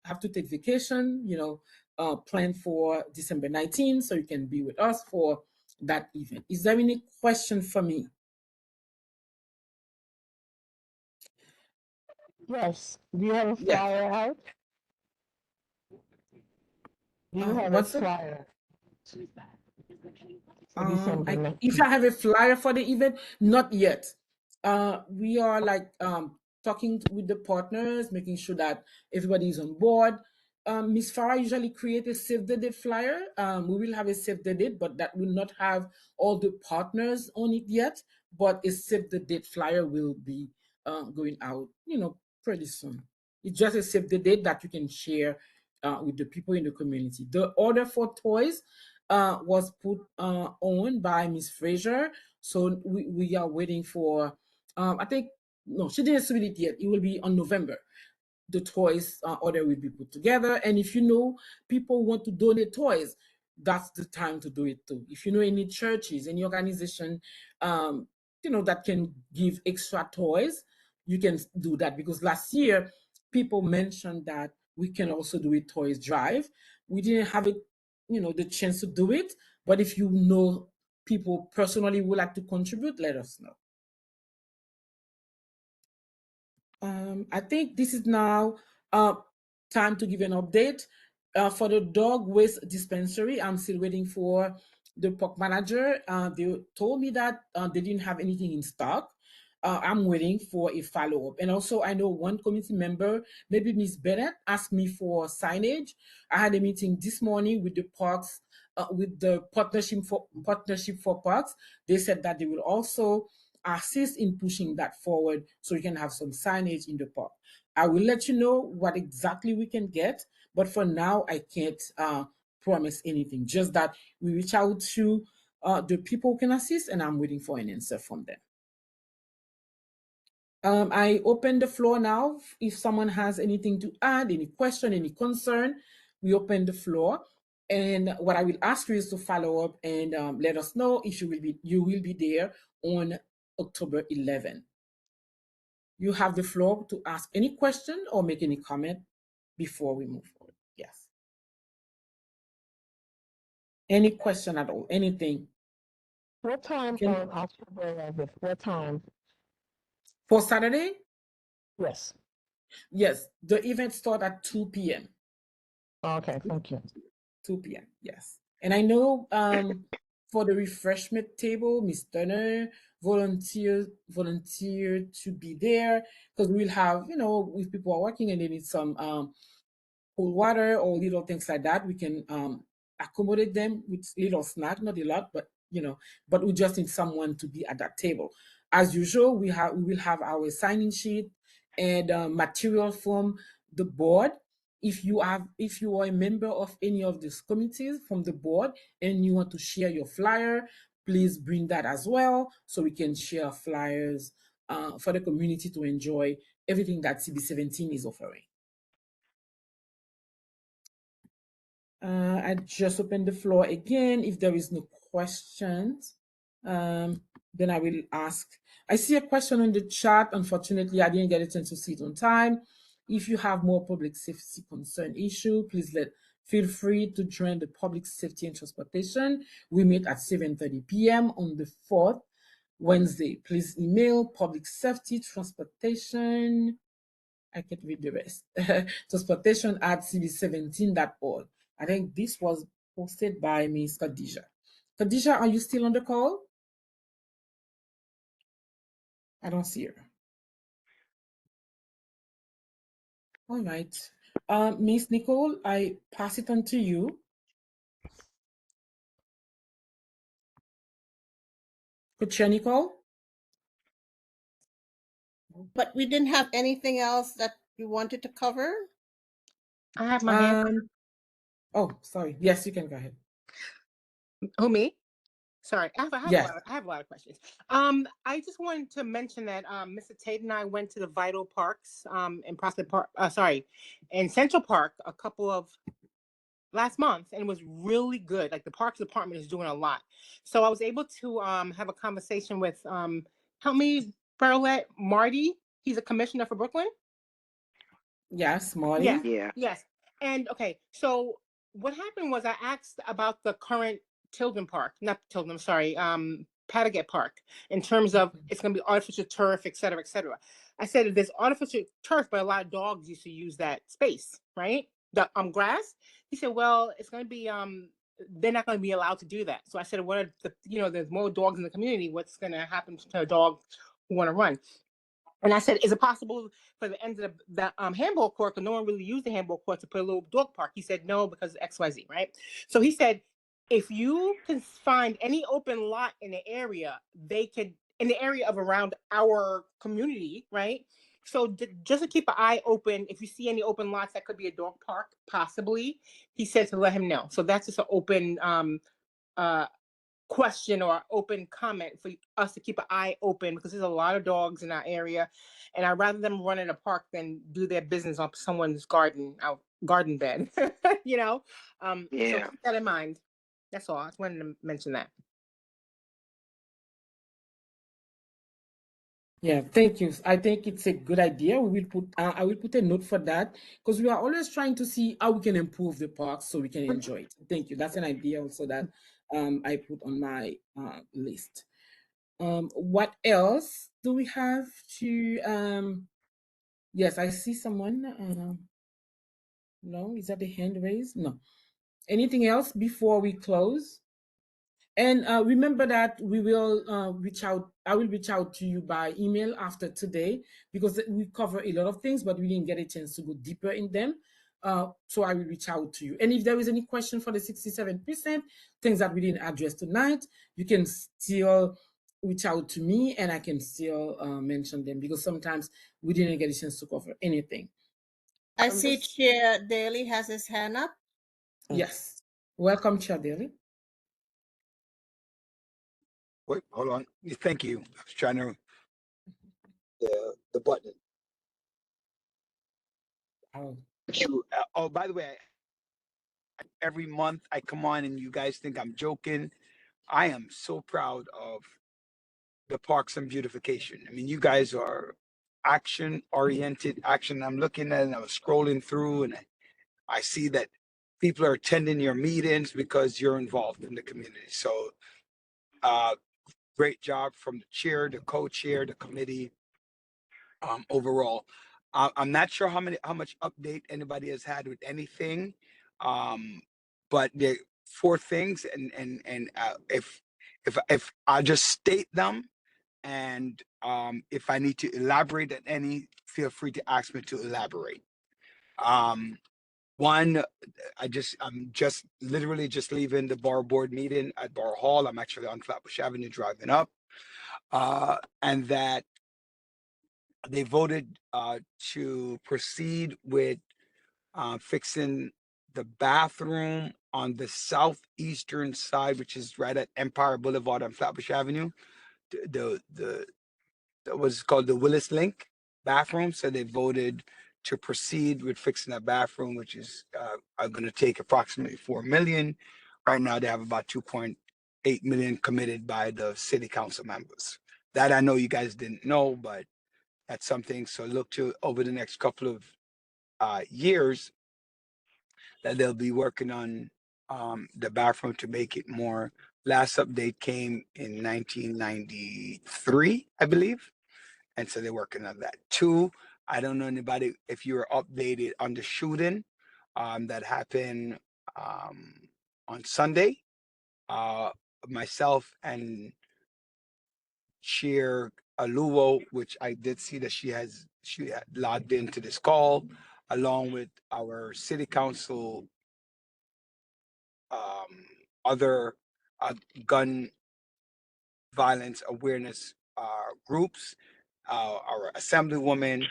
have to take vacation, plan for December 19th so you can be with us for that event. Is there any question for me? Yes. Do you have a Yes. flyer out? Do you have a What's it? flyer for December If 19th? I have a flyer for the event, not yet. We are like talking with the partners, making sure that everybody is on board. Miss Farah usually create a save the date flyer. We will have a save the date, but that will not have all the partners on it yet. But a save the date flyer will be going out, pretty soon. It's just a save the date that you can share with the people in the community. The order for toys was put on by Miss Fraser. So we are waiting for, I think, no, she didn't submit it yet. It will be on November. The toys order will be put together. And if you know people want to donate toys, that's the time to do it too. If you know any churches, any organization, that can give extra toys, you can do that because last year people mentioned that we can also do a toys drive. We didn't have it, the chance to do it, but if you know people personally would like to contribute, let us know. I think this is now uh, time to give an update. For the dog waste dispensary, I'm still waiting for the park manager. They told me that they didn't have anything in stock. I'm waiting for a follow up. And also, I know one committee member, maybe Miss Bennett, asked me for signage. I had a meeting this morning with the parks, with the partnership for parks. They said that they will also assist in pushing that forward so we can have some signage in the park. I will let you know what exactly we can get, but for now, I can't promise anything. Just that we reach out to the people who can assist, and I'm waiting for an answer from them. I open the floor now. If someone has anything to add, any question, any concern, we open the floor. And what I will ask you is to follow up and let us know if you will be there on October 11th. You have the floor to ask any question or make any comment before we move forward. Yes. Any question at all, anything. What time Can, on October 11th? What time? for Saturday, Yes. yes, the event start at 2 p.m. Okay, thank you. 2 p.m. Yes. And I know for the refreshment table, Miss Turner volunteered to be there because we'll have, if people are working and they need some cold water or little things like that, we can accommodate them with little snack, not a lot, but but we just need someone to be at that table. As usual, we will have our signing sheet and material from the board. if you are a member of any of these committees from the board and you want to share your flyer, please bring that as well so we can share flyers for the community to enjoy everything that CB17 is offering. I just opened the floor again. If there is no questions, then I will ask. I see a question in the chat. Unfortunately, I didn't get a chance to see it on time. If you have more public safety concern issue, please feel free to join the Public Safety and Transportation. We meet at 7:30 p.m. on the 4th Wednesday. Please email public safety transportation. I can't read the rest. Transportation at cb17.org. I think this was posted by Ms. Khadija. Khadija, are you still on the call? I don't see her. All right. Ms. Nicole, I pass it on to you. Could you, Nicole? But we didn't have anything else that you wanted to cover? I have my hand. Oh, sorry. Yes, you can go ahead. Who, me? Sorry, Yes. I have a lot of questions. I just wanted to mention that Mr. Tate and I went to the Vital Parks in Prospect Park. In Central Park a couple of last month, and it was really good. Like, the Parks Department is doing a lot, so I was able to have a conversation with help me, Berlette, Marty. He's a commissioner for Brooklyn. Yes, Marty. Yeah. Yeah. Yes. And okay, so what happened was I asked about the current Patagat Park, in terms of it's going to be artificial turf, et cetera, et cetera. I said there's artificial turf, but a lot of dogs used to use that space, right? The grass. He said, well, it's going to be they're not going to be allowed to do that. So I said, what are there's more dogs in the community. What's going to happen to a dog who want to run? And I said, is it possible for the end of the handball court, because no one really used the handball court, to put a little dog park? He said, no, because XYZ, right? So he said, if you can find any open lot in the area, in the area of around our community, right? So just to keep an eye open, if you see any open lots that could be a dog park, possibly, he said to let him know. So that's just an open question or open comment for us to keep an eye open, because there's a lot of dogs in our area, and I'd rather them run in a park than do their business on someone's garden bed. Yeah. So keep that in mind. That's all. I just wanted to mention that. Yeah, thank you. I think it's a good idea. I will put a note for that, because we are always trying to see how we can improve the park so we can enjoy it. Thank you. That's an idea also that I put on my list. What else do we have to? Yes, I see someone. No, is that the hand raised? No. Anything else before we close? And remember that we will reach out. I will reach out to you by email after today, because we cover a lot of things, but we didn't get a chance to go deeper in them. So I will reach out to you. And if there is any question for the 67%, things that we didn't address tonight, you can still reach out to me and I can still mention them, because sometimes we didn't get a chance to cover anything. I see Chair Daly has his hand up. Yes. Welcome, Chair Daly. Wait, hold on. Thank you. I was trying to the button. Oh. Oh, by the way, every month I come on and you guys think I'm joking. I am so proud of the Parks and Beautification. I mean, you guys are action-oriented action. I'm looking at it and I was scrolling through and I see that people are attending your meetings because you're involved in the community. So great job from the chair, the co-chair, the committee. Overall, I'm not sure how much update anybody has had with anything, but there 4 things, and if I just state them, and if I need to elaborate on any, feel free to ask me to elaborate. One, I'm just literally just leaving the bar board meeting at Bar Hall. I'm actually on Flatbush Avenue driving up, and that they voted to proceed with fixing the bathroom on the southeastern side, which is right at Empire Boulevard on Flatbush Avenue. The what's called the Willis Link bathroom. So they voted to proceed with fixing that bathroom, which is going to take approximately 4 million. Right now, they have about 2.8 million committed by the city council members. That I know you guys didn't know, but that's something. So look to over the next couple of years that they'll be working on the bathroom to make it more. Last update came in 1993, I believe. And so they're working on that. Two, I don't know anybody if you were updated on the shooting that happened on Sunday. Myself and Cheer Aluwo, which I did see that she had logged into this call, along with our city council, other gun violence awareness groups, our assemblywoman,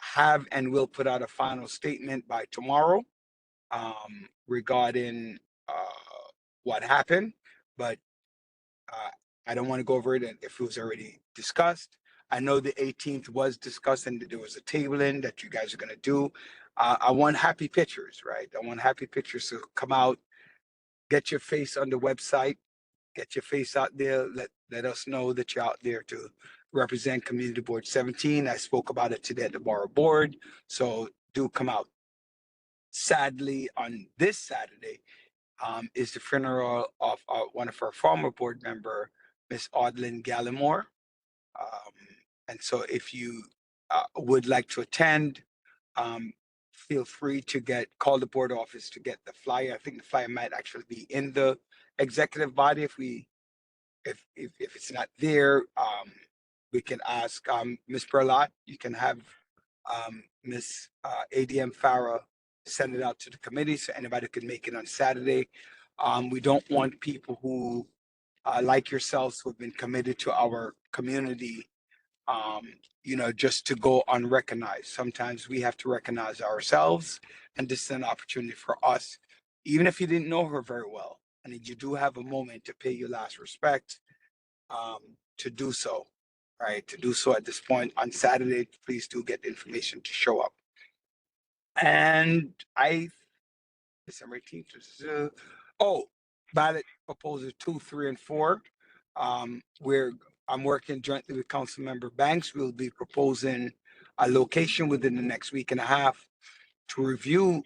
have and will put out a final statement by tomorrow regarding what happened, but I don't want to go over it if it was already discussed. I know the 18th was discussed and there was a tabling that you guys are going to do. I want happy pictures, right? I want happy pictures to come out, get your face on the website, get your face out there. Let us know that you're out there to represent Community Board 17. I spoke about it today at the Borough Board, so do come out. Sadly, on this Saturday, is the funeral of one of our former board member, Miss Audlin Gallimore. And so if you would like to attend, feel free to call the board office to get the flyer. I think the flyer might actually be in the executive body. If it's not there, we can ask Ms. Perlot. You can have Ms. ADM Farah send it out to the committee so anybody could make it on Saturday. We don't want people who, like yourselves, who have been committed to our community, just to go unrecognized. Sometimes we have to recognize ourselves, and this is an opportunity for us, even if you didn't know her very well, and you do have a moment to pay your last respect, to do so, right? To do so at this point on Saturday, please do get the information to show up. And December 18th, ballot proposal 2, 3, and 4. I'm working jointly with Councilmember Banks. We'll be proposing a location within the next week and a half to review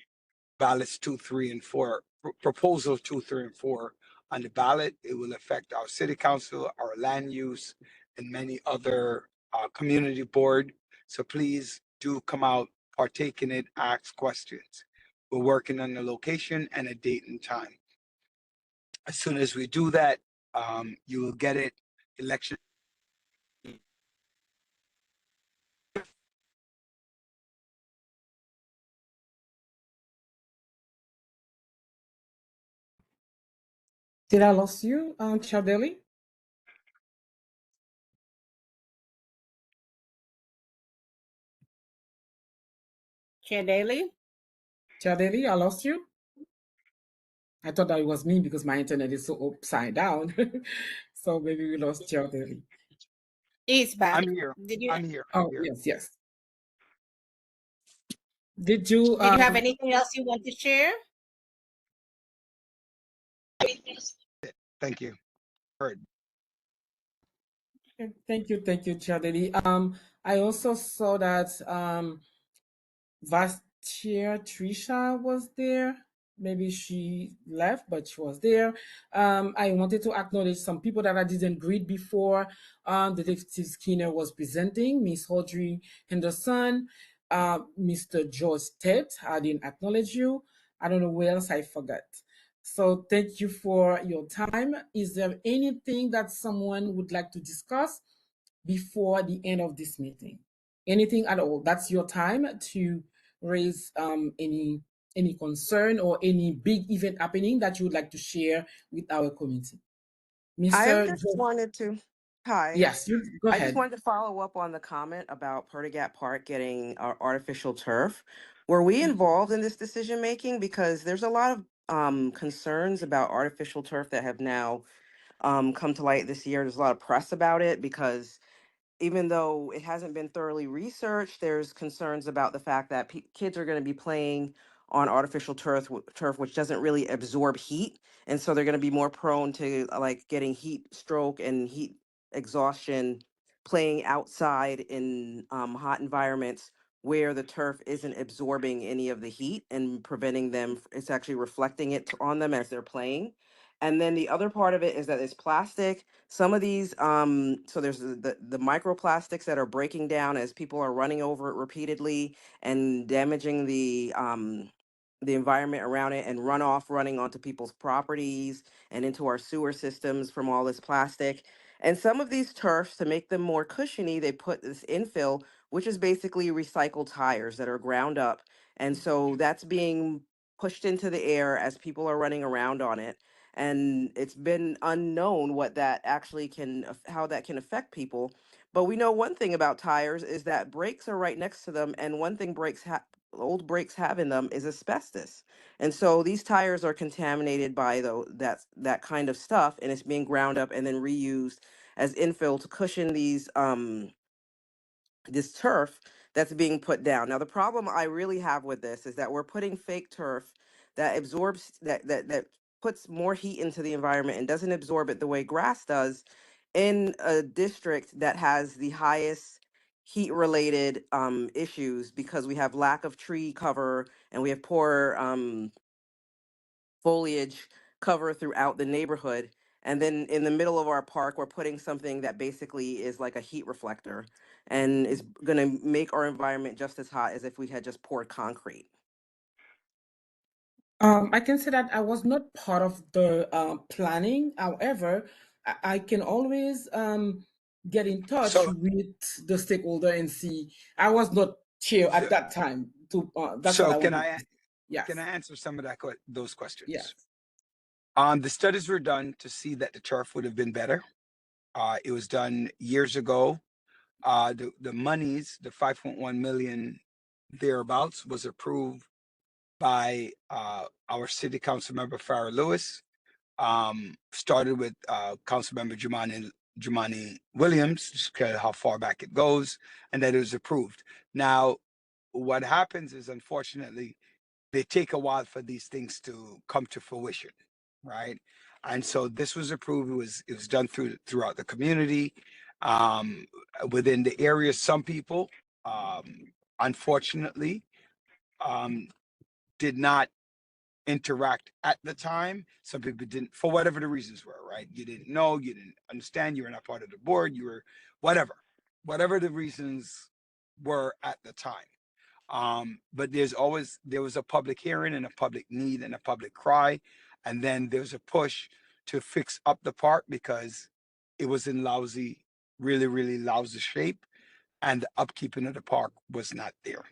ballots 2, 3, and 4, proposals 2, 3, and 4 on the ballot. It will affect our city council, our land use, and many other community board. So please do come out, partake in it, ask questions. We're working on the location and a date and time. As soon as we do that, you will get it. Election. Did I lose you, Chadeli? Chair Daly? Chadeli, I lost you. I thought that it was me because my internet is so upside down. So maybe we lost Chadeli. He's back. I'm here. Did you I'm here. Oh, yes. Did you have anything else you want to share? Thank you. Heard. Thank you, Chadeli. I also saw that Vice Chair Trisha was there. Maybe she left, but she was there. I wanted to acknowledge some people that I didn't greet before. Detective Skinner was presenting, Miss Audrey Henderson, Mr. George Tate. I didn't acknowledge you. I don't know where else I forgot. So thank you for your time. Is there anything that someone would like to discuss before the end of this meeting? Anything at all? That's your time to raise any concern or any big event happening that you would like to share with our community. I Mr. just wanted to Hi. Yes, you go I just ahead. wanted to follow up on the comment about Perdigat Park getting artificial turf. Were we involved in this decision making? Because there's a lot of concerns about artificial turf that have now come to light this year. There's a lot of press about it because even though it hasn't been thoroughly researched, there's concerns about the fact that kids are going to be playing on artificial turf, which doesn't really absorb heat, and so they're going to be more prone to like getting heat stroke and heat exhaustion playing outside in hot environments where the turf isn't absorbing any of the heat and preventing them. It's actually reflecting it on them as they're playing. And then the other part of it is that it's plastic. Some of these, so there's the microplastics that are breaking down as people are running over it repeatedly and damaging the environment around it, and runoff running onto people's properties and into our sewer systems from all this plastic. And some of these turfs, to make them more cushiony, they put this infill, which is basically recycled tires that are ground up. And so that's being pushed into the air as people are running around on it, and it's been unknown what that actually how that can affect people. But we know one thing about tires is that brakes are right next to them, and one thing old brakes have in them is asbestos. And so these tires are contaminated by that kind of stuff, and it's being ground up and then reused as infill to cushion this turf that's being put down. Now, the problem I really have with this is that we're putting fake turf that absorbs that puts more heat into the environment and doesn't absorb it the way grass does in a district that has the highest heat related issues, because we have lack of tree cover and we have poor foliage cover throughout the neighborhood. And then in the middle of our park, we're putting something that basically is like a heat reflector and is going to make our environment just as hot as if we had just poured concrete. I can say that I was not part of the planning. However, I can always get in touch So, with the stakeholder and see. I was not chair so, at that time. To that's what so I can wanted. I can Yes, I answer some of those yes. questions? The studies were done to see that the turf would have been better. It was done years ago. The monies, the 5.1 million thereabouts, was approved by our city council member Farrah Lewis. Started with council member Jumani Williams, just because how far back it goes, and that it was approved. Now, what happens is, unfortunately, they take a while for these things to come to fruition, right? And so this was approved. It was done throughout the community, um, within the area. Some people, unfortunately, um, did not interact at the time. Some people didn't, for whatever the reasons were, right? You didn't know, you didn't understand, you were not part of the board, you were whatever the reasons were at the time. But there was a public hearing and a public need and a public cry, and then there's a push to fix up the park because it was in really, really lousy shape, and the upkeeping of the park was not there.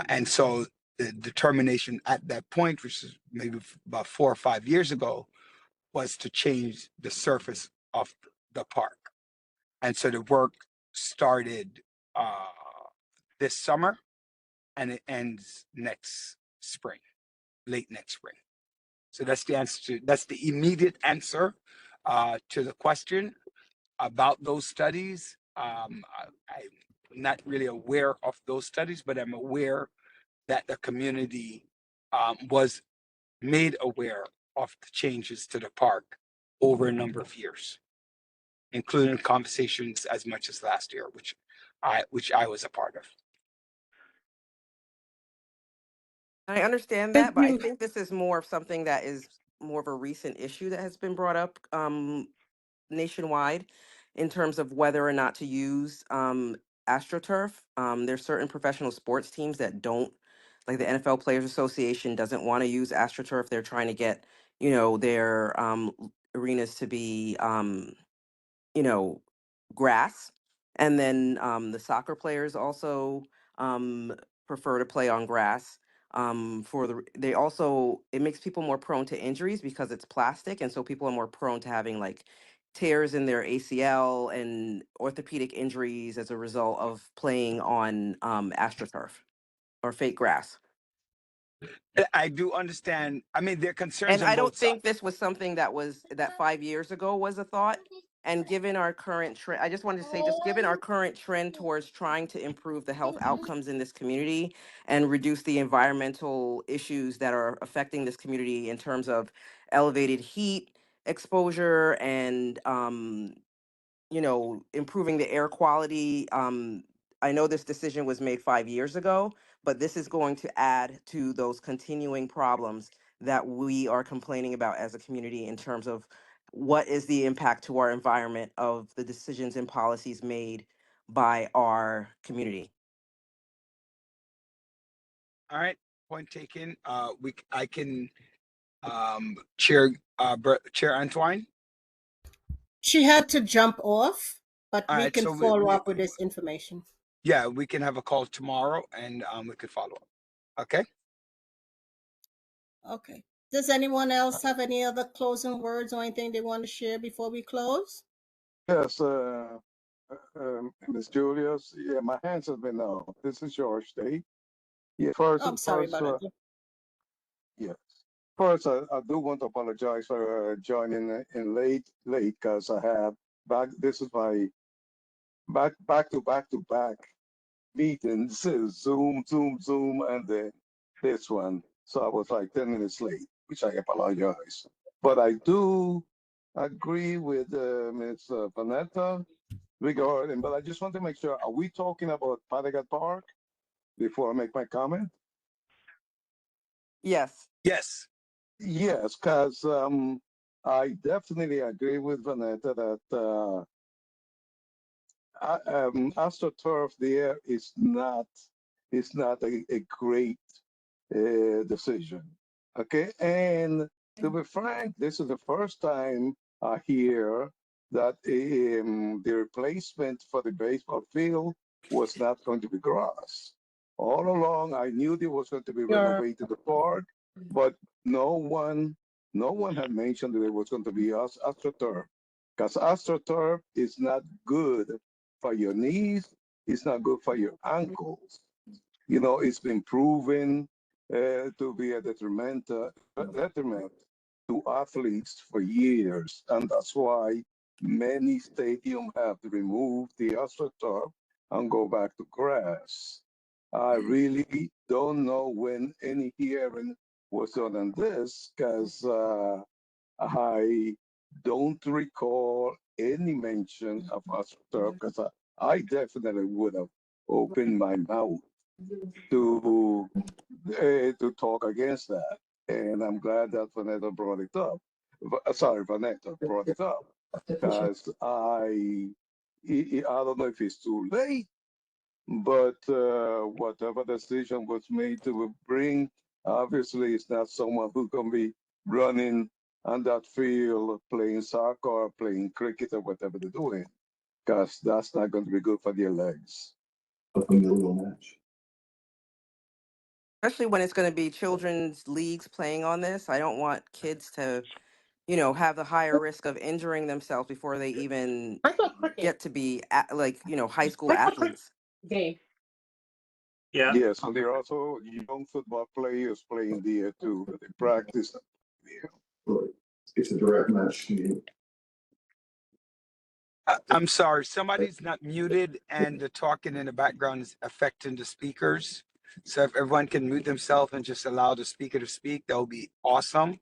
And so the determination at that point, which is maybe about 4 or 5 years ago, was to change the surface of the park. And so the work started uh, this summer, and it ends next spring, late next spring. So that's the answer. That's the immediate answer to the question about those studies. I'm not really aware of those studies, but I'm aware that the community was made aware of the changes to the park over a number of years, including conversations as much as last year, which I was a part of. I understand Thank that, but I you. think this is more of something that is more of a recent issue that has been brought up nationwide in terms of whether or not to use AstroTurf. There's certain professional sports teams that don't, like the NFL Players Association doesn't want to use AstroTurf. They're trying to get, their arenas to be, you know, grass. And then the soccer players also um, prefer to play on grass. They also, it makes people more prone to injuries because it's plastic, and so people are more prone to having like tears in their ACL and orthopedic injuries as a result of playing on astroturf or fake grass. I do understand. I mean, there are concerns And on I don't both sides. think this was something that 5 years ago was a thought. And given our current trend, I just wanted to say, just given our current trend towards trying to improve the health outcomes in this community and reduce the environmental issues that are affecting this community in terms of elevated heat exposure and improving the air quality. I know this decision was made 5 years ago, but this is going to add to those continuing problems that we are complaining about as a community in terms of what is the impact to our environment of the decisions and policies made by our community. All right, point taken. I can chair Chair Antoine. She had to jump off, but All we right, can so follow up with this information. yeah, we can have a call tomorrow and we could follow up. Okay. Okay. Does anyone else have any other closing words or anything they want to share before we close? Yes, Ms. Julius. Yeah, my hands have been up. This is George State. Yeah, Oh, I'm sorry about that. yes. First, I do want to apologize for joining in late, because I have this is my back to back meetings, Zoom, and then this one. So I was like 10 minutes late, which I apologize. But I do agree with Ms. Vanetta regarding, but I just want to make sure, are we talking about Patagat Park before I make my comment? Yes. Yes. Yes, because I definitely agree with Vanetta that AstroTurf there is not a great decision. Okay, and to be frank, this is the first time I hear that the replacement for the baseball field was not going to be grass. All along, I knew there was going to be renovated the park, but no one, no one had mentioned that it was going to be AstroTurf, because AstroTurf is not good for your knees. It's not good for your ankles. It's been proven to be a detriment to athletes for years, and that's why many stadiums have removed the astroturf and go back to grass. I really don't know when any hearing was done on this, because I don't recall any mention of astroturf, because I definitely would have opened my mouth to to talk against that. And I'm glad that Vanetta brought it up. Sorry, Vanetta brought it up, because I don't know if it's too late, but whatever decision was made to bring, obviously it's not someone who can be running on that field playing soccer or playing cricket or whatever they're doing, because that's not going to be good for their legs. A familial match. Especially when it's going to be children's leagues playing on this. I don't want kids to have the higher risk of injuring themselves before they even I thought cricket. get to be high school I thought cricket athletes. game. Yeah. Yes, and there are also young football players playing there too. They practice there. Right. It's a direct match to you. I'm sorry, somebody's not muted and the talking in the background is affecting the speakers. So if everyone can mute themselves and just allow the speaker to speak, that would be awesome.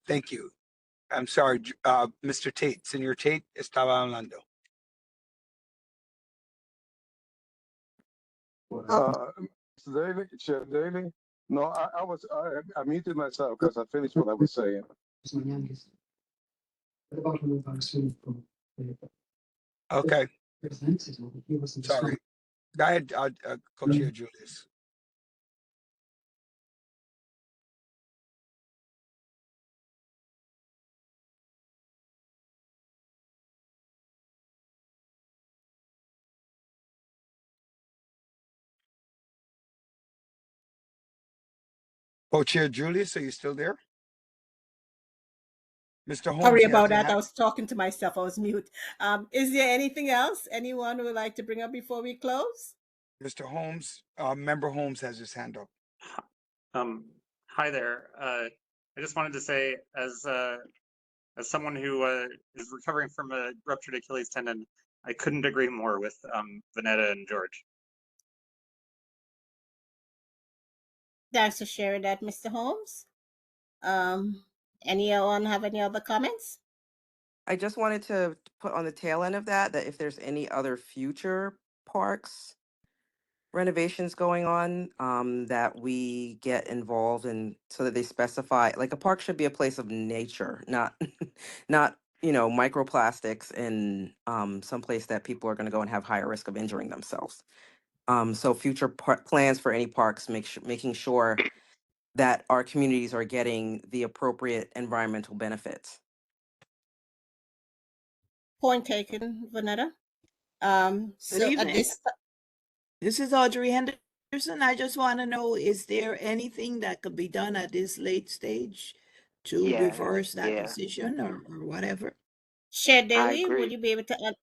Thank you. I'm sorry, Mr. Tate, Senor Tate, estaba hablando. Daily, Chef Daily. No, I muted myself because I finished what I was saying. Okay, sorry. Go ahead, Co-Chair Julius. Co-Chair Julius, are you still there? Mr. Holmes, Sorry you have about your that. I hand. was talking to myself. I was mute. Is there anything else anyone would like to bring up before we close? Mr. Holmes, Member Holmes has his hand up. Um, Hi there. I just wanted to say, as someone who is recovering from a ruptured Achilles tendon, I couldn't agree more with Vanetta and George. Thanks for sharing that, Mr. Holmes. Anyone have any other comments? I just wanted to put on the tail end of that if there's any other future parks renovations going on, that we get involved in, so that they specify, like, a park should be a place of nature, not not microplastics in some place that people are going to go and have higher risk of injuring themselves. So future plans for any parks, making sure that our communities are getting the appropriate environmental benefits. Point taken, Vanetta. Good So at evening. this, This is Audrey Henderson. I just want to know, is there anything that could be done at this late stage to Yes, reverse that yeah, decision or whatever? Chair I Daly, would agree. you be able to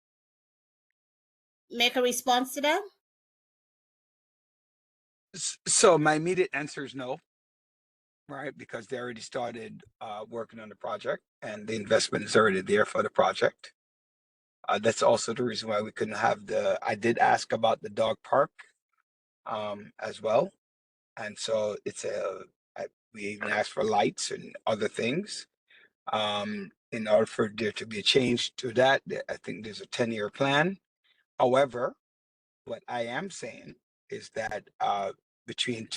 make a response to that? So my immediate answer is no, right? Because they already started working on the project and the investment is already there for the project. That's also the reason why we couldn't have I did ask about the dog park as well. And so we even asked for lights and other things. In order for there to be a change to that, I think there's a 10-year plan. However, what I am saying is that between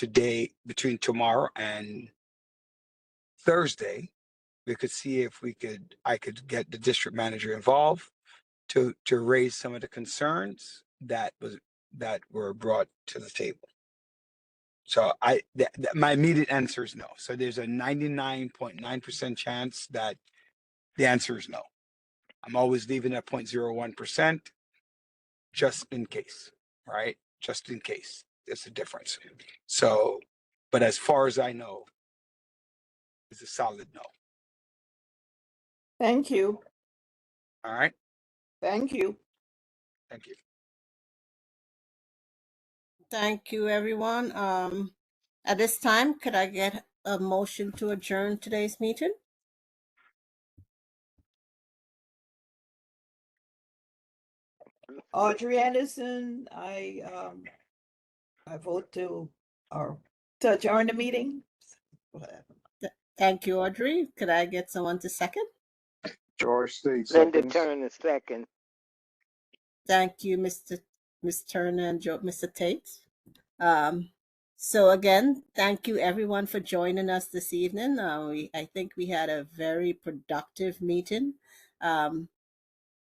tomorrow and Thursday, we could see if I could get the district manager involved to raise some of the concerns that were brought to the table. So my immediate answer is no. So there's a 99.9% chance that the answer is no. I'm always leaving at 0.01% just in case, right? Just in case. There's a difference. So, but as far as I know, it's a solid no. Thank you. All right. Thank you. Thank you. Thank you, everyone. At this time, could I get a motion to adjourn today's meeting? Audrey Anderson, I vote to adjourn the meeting. Thank you, Audrey. Could I get someone to second? George State Linda seconds. Turner second. Thank you, Ms. Turner and Mr. Tate. So again, thank you everyone for joining us this evening. I think we had a very productive meeting.